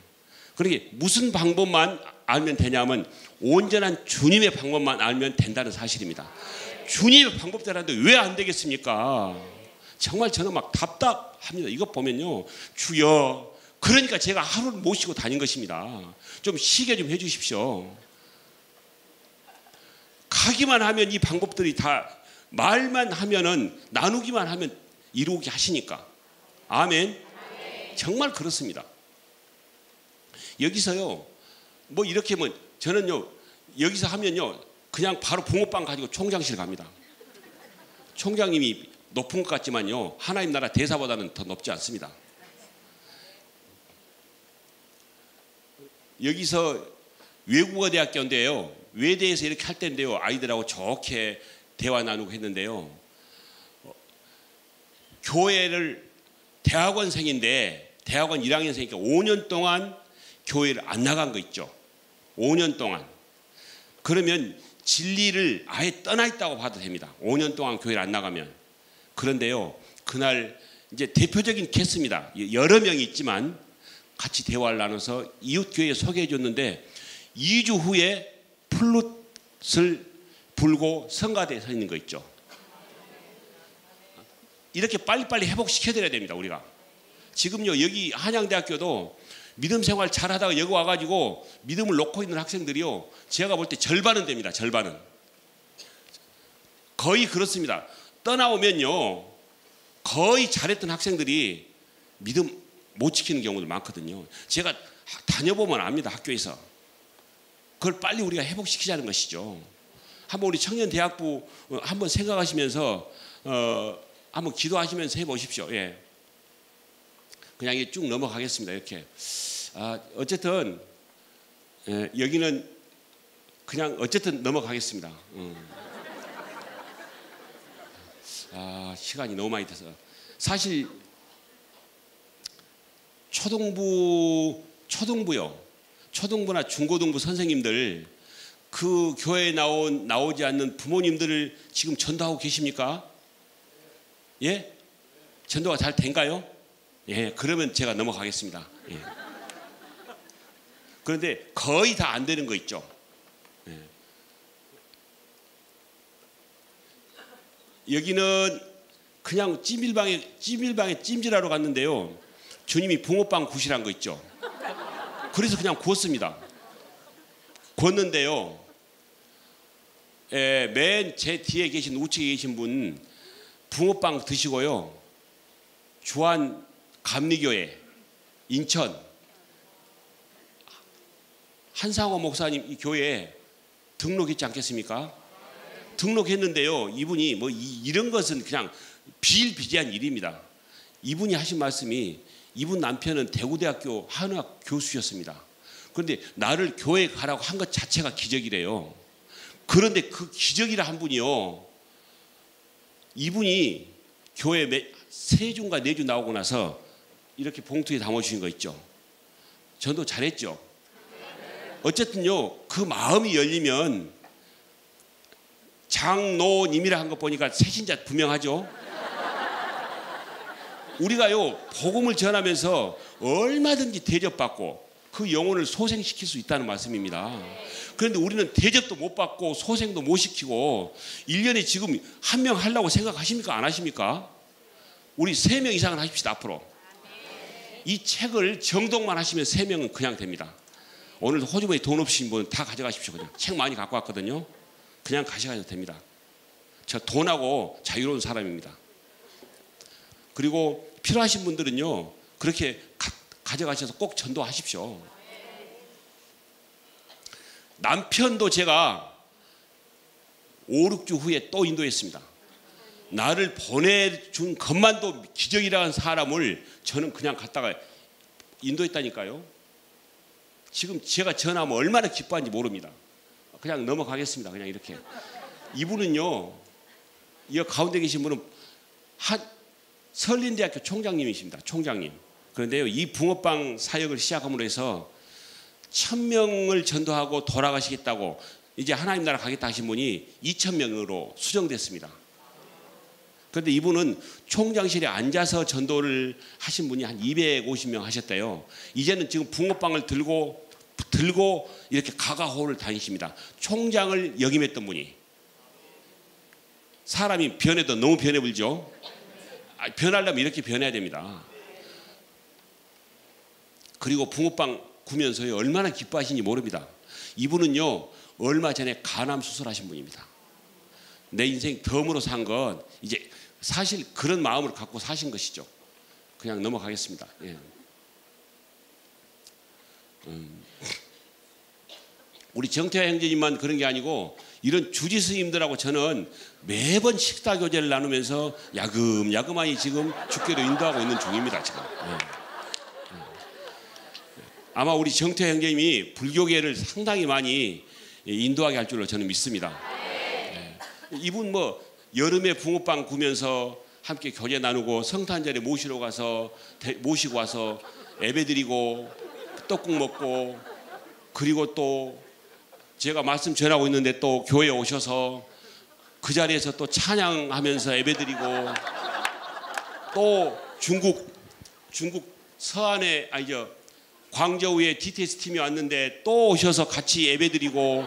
그러니까 무슨 방법만 알면 되냐면 온전한 주님의 방법만 알면 된다는 사실입니다. 주님의 방법대로인데 왜 안 되겠습니까? 정말 저는 막 답답합니다. 이거 보면요. 주여. 그러니까 제가 하루를 못 쉬고 다닌 것입니다. 좀 쉬게 좀 해주십시오. 가기만 하면 이 방법들이 다 말만 하면은 나누기만 하면 이루게 하시니까. 아멘. 정말 그렇습니다. 여기서요. 이렇게 저는요. 여기서 하면요. 그냥 바로 붕어빵 가지고 총장실 갑니다. 총장님이 높은 것 같지만요. 하나님 나라 대사보다는 더 높지 않습니다. 여기서 외국어 대학교인데요. 외대에서 이렇게 할 때인데요. 아이들하고 좋게 대화 나누고 했는데요. 교회를 대학원생인데 대학원 1학년생이니까 5년 동안 교회를 안 나간 거 있죠. 5년 동안. 그러면 진리를 아예 떠나 있다고 봐도 됩니다. 5년 동안 교회를 안 나가면. 그런데요. 그날 이제 대표적인 케이스입니다. 여러 명이 있지만 같이 대화를 나눠서 이웃교회에 소개해 줬는데 2주 후에 플룻을 불고 성가대에 서 있는 거 있죠. 이렇게 빨리빨리 회복시켜드려야 됩니다. 우리가. 지금요. 여기 한양대학교도 믿음 생활 잘하다가 여기 와가지고 믿음을 놓고 있는 학생들이요. 제가 볼 때 절반은 됩니다. 절반은. 거의 그렇습니다. 떠나오면요. 거의 잘했던 학생들이 믿음 못 지키는 경우도 많거든요. 제가 다녀보면 압니다. 학교에서. 그걸 빨리 우리가 회복시키자는 것이죠. 한번 우리 청년대학부 한번 생각하시면서 한번 기도하시면서 해보십시오. 예. 그냥 쭉 넘어가겠습니다. 이렇게. 어쨌든 여기는 그냥 어쨌든 넘어가겠습니다. 시간이 너무 많이 돼서 사실 초등부나 중고등부 선생님들 그 교회에 나오지 않는 부모님들을 지금 전도하고 계십니까? 예? 전도가 잘 된가요? 예, 그러면 제가 넘어가겠습니다. 예. 그런데 거의 다 안 되는 거 있죠. 예. 여기는 그냥 찜질방에 찜질하러 갔는데요. 주님이 붕어빵 구시란 거 있죠. 그래서 그냥 구웠습니다. 구웠는데요. 맨 제 뒤에 계신 우측에 계신 분 붕어빵 드시고요. 주한 감리교회 인천 한상호 목사님 이 교회에 등록했지 않겠습니까? 등록했는데요. 이분이 이런 것은 그냥 비일비재한 일입니다. 이분이 하신 말씀이 이분 남편은 대구대학교 한의학 교수였습니다. 그런데 나를 교회에 가라고 한 것 자체가 기적이래요. 그런데 그 기적이라 한 분이요. 이분이 교회 3주인가 4주 나오고 나서 이렇게 봉투에 담아주신 거 있죠. 전도 잘했죠. 어쨌든요. 그 마음이 열리면 장노님이라 한 거 보니까 새신자 분명하죠. 우리가요. 복음을 전하면서 얼마든지 대접받고 그 영혼을 소생시킬 수 있다는 말씀입니다. 그런데 우리는 대접도 못 받고 소생도 못 시키고 1년에 지금 1명 하려고 생각하십니까? 안 하십니까? 우리 3명 이상은 하십시다. 앞으로. 이 책을 정독만 하시면 3명은 그냥 됩니다. 오늘 호주머니 돈 없으신 분은 다 가져가십시오. 그냥 책 많이 갖고 왔거든요. 그냥 가져가셔도 됩니다. 저 돈하고 자유로운 사람입니다. 그리고 필요하신 분들은요. 그렇게 가져가셔서 꼭 전도하십시오. 남편도 제가 5, 6주 후에 또 인도했습니다. 나를 보내준 것만도 기적이라는 사람을 저는 그냥 갔다가 인도했다니까요. 지금 제가 전화하면 얼마나 기뻐하는지 모릅니다. 그냥 넘어가겠습니다. 그냥 이렇게. 이분은요, 이 가운데 계신 분은 설린대학교 총장님이십니다. 총장님. 그런데요, 이 붕어빵 사역을 시작함으로 해서 1000명을 전도하고 돌아가시겠다고 이제 하나님 나라 가겠다 하신 분이 2000명으로 수정됐습니다. 그런데 이분은 총장실에 앉아서 전도를 하신 분이 한 250명 하셨대요. 이제는 지금 붕어빵을 들고 이렇게 가가호를 다니십니다. 총장을 역임했던 분이. 사람이 변해도 너무 변해불죠. 변하려면 이렇게 변해야 됩니다. 그리고 붕어빵 구면서요, 얼마나 기뻐하시는지 모릅니다. 이분은요, 얼마 전에 간암 수술하신 분입니다. 내 인생 덤으로 산 건 이제 사실 그런 마음을 갖고 사신 것이죠. 그냥 넘어가겠습니다. 예. 우리 정태화 형제님만 그런 게 아니고 이런 주지 스님들하고 저는 매번 식사 교제를 나누면서 야금야금하니 지금 주께로 인도하고 있는 중입니다. 지금. 예. 아마 우리 정태화 형제님이 불교계를 상당히 많이 인도하게 할 줄로 저는 믿습니다. 예. 이분 뭐 여름에 붕어빵 구면서 함께 교제 나누고 성탄절에 모시고 와서 예배드리고 떡국 먹고, 그리고 또 제가 말씀 전하고 있는데 또 교회에 오셔서 그 자리에서 또 찬양하면서 예배드리고, 또 중국 서안에 광저우에 DTS 팀이 왔는데 또 오셔서 같이 예배드리고,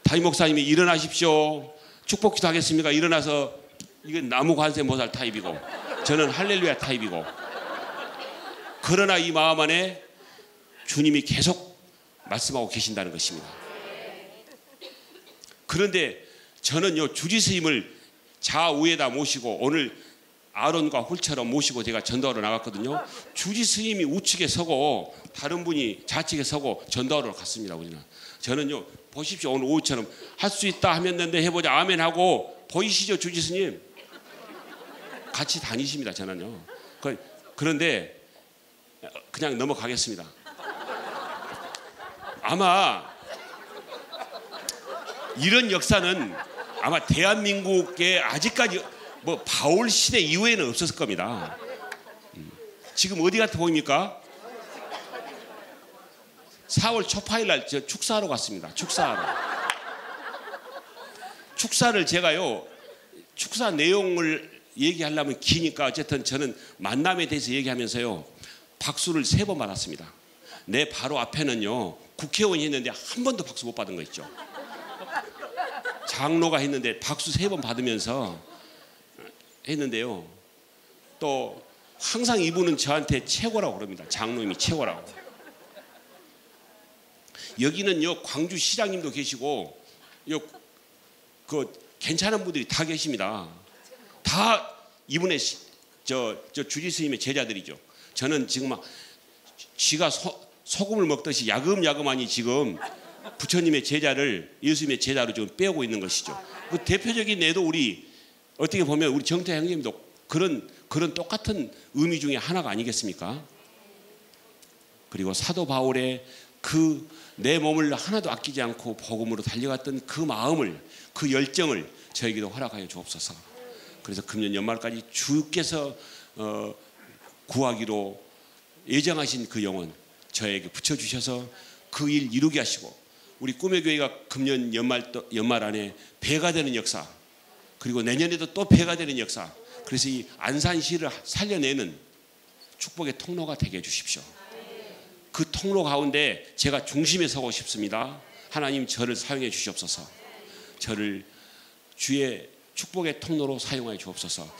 담임 목사님이 일어나십시오, 축복기도 하겠습니까? 일어나서, 이건 나무 관세 모살 타입이고 저는 할렐루야 타입이고, 그러나 이 마음 안에 주님이 계속 말씀하고 계신다는 것입니다. 그런데 저는요, 주지 스님을 좌우에다 모시고, 오늘 아론과 훌처럼 모시고 제가 전도하러 나갔거든요. 주지 스님이 우측에 서고 다른 분이 좌측에 서고 전도하러 갔습니다. 우리는. 저는요, 보십시오, 오늘 오후처럼 할 수 있다 하면는데 해보자 아멘 하고, 보이시죠, 주지 스님? 같이 다니십니다. 저는요. 그런데 그냥 넘어가겠습니다. 아마 이런 역사는 아마 대한민국에 아직까지 뭐 바울 시대 이후에는 없었을 겁니다. 지금 어디 같아 보입니까? 4월 초파일 날 저 축사하러 갔습니다. 축사를 제가요, 축사 내용을 얘기하려면 기니까 어쨌든 저는 만남에 대해서 얘기하면서요, 박수를 3번 받았습니다. 내 바로 앞에는요, 국회의원이 했는데 한 번도 박수 못 받은 거 있죠. 장로가 했는데 박수 3번 받으면서 했는데요, 또 항상 이분은 저한테 최고라고 그럽니다. 장로님이 최고라고. 여기는요, 광주시장님도 계시고 그 괜찮은 분들이 다 계십니다. 다 이분의 저 주지 스님의 제자들이죠. 저는 지금 막 쥐가 소금을 먹듯이 야금야금하니 지금 부처님의 제자를 예수님의 제자로 지금 빼오고 있는 것이죠. 그 대표적인 예도 우리 어떻게 보면 우리 정태화 형님도 그런 똑같은 의미 중에 하나가 아니겠습니까? 그리고 사도 바울의 그 내 몸을 하나도 아끼지 않고 복음으로 달려갔던 그 마음을, 그 열정을 저에게도 허락하여 주옵소서. 그래서 금년 연말까지 주께서 구하기로 예정하신 그 영혼 저에게 붙여주셔서 그 일 이루게 하시고, 우리 꿈의 교회가 금년 연말 안에 배가 되는 역사, 그리고 내년에도 또 배가 되는 역사, 그래서 이 안산시를 살려내는 축복의 통로가 되게 해주십시오. 그 통로 가운데 제가 중심에 서고 싶습니다. 하나님 저를 사용해 주시옵소서. 저를 주의 축복의 통로로 사용하여 주옵소서.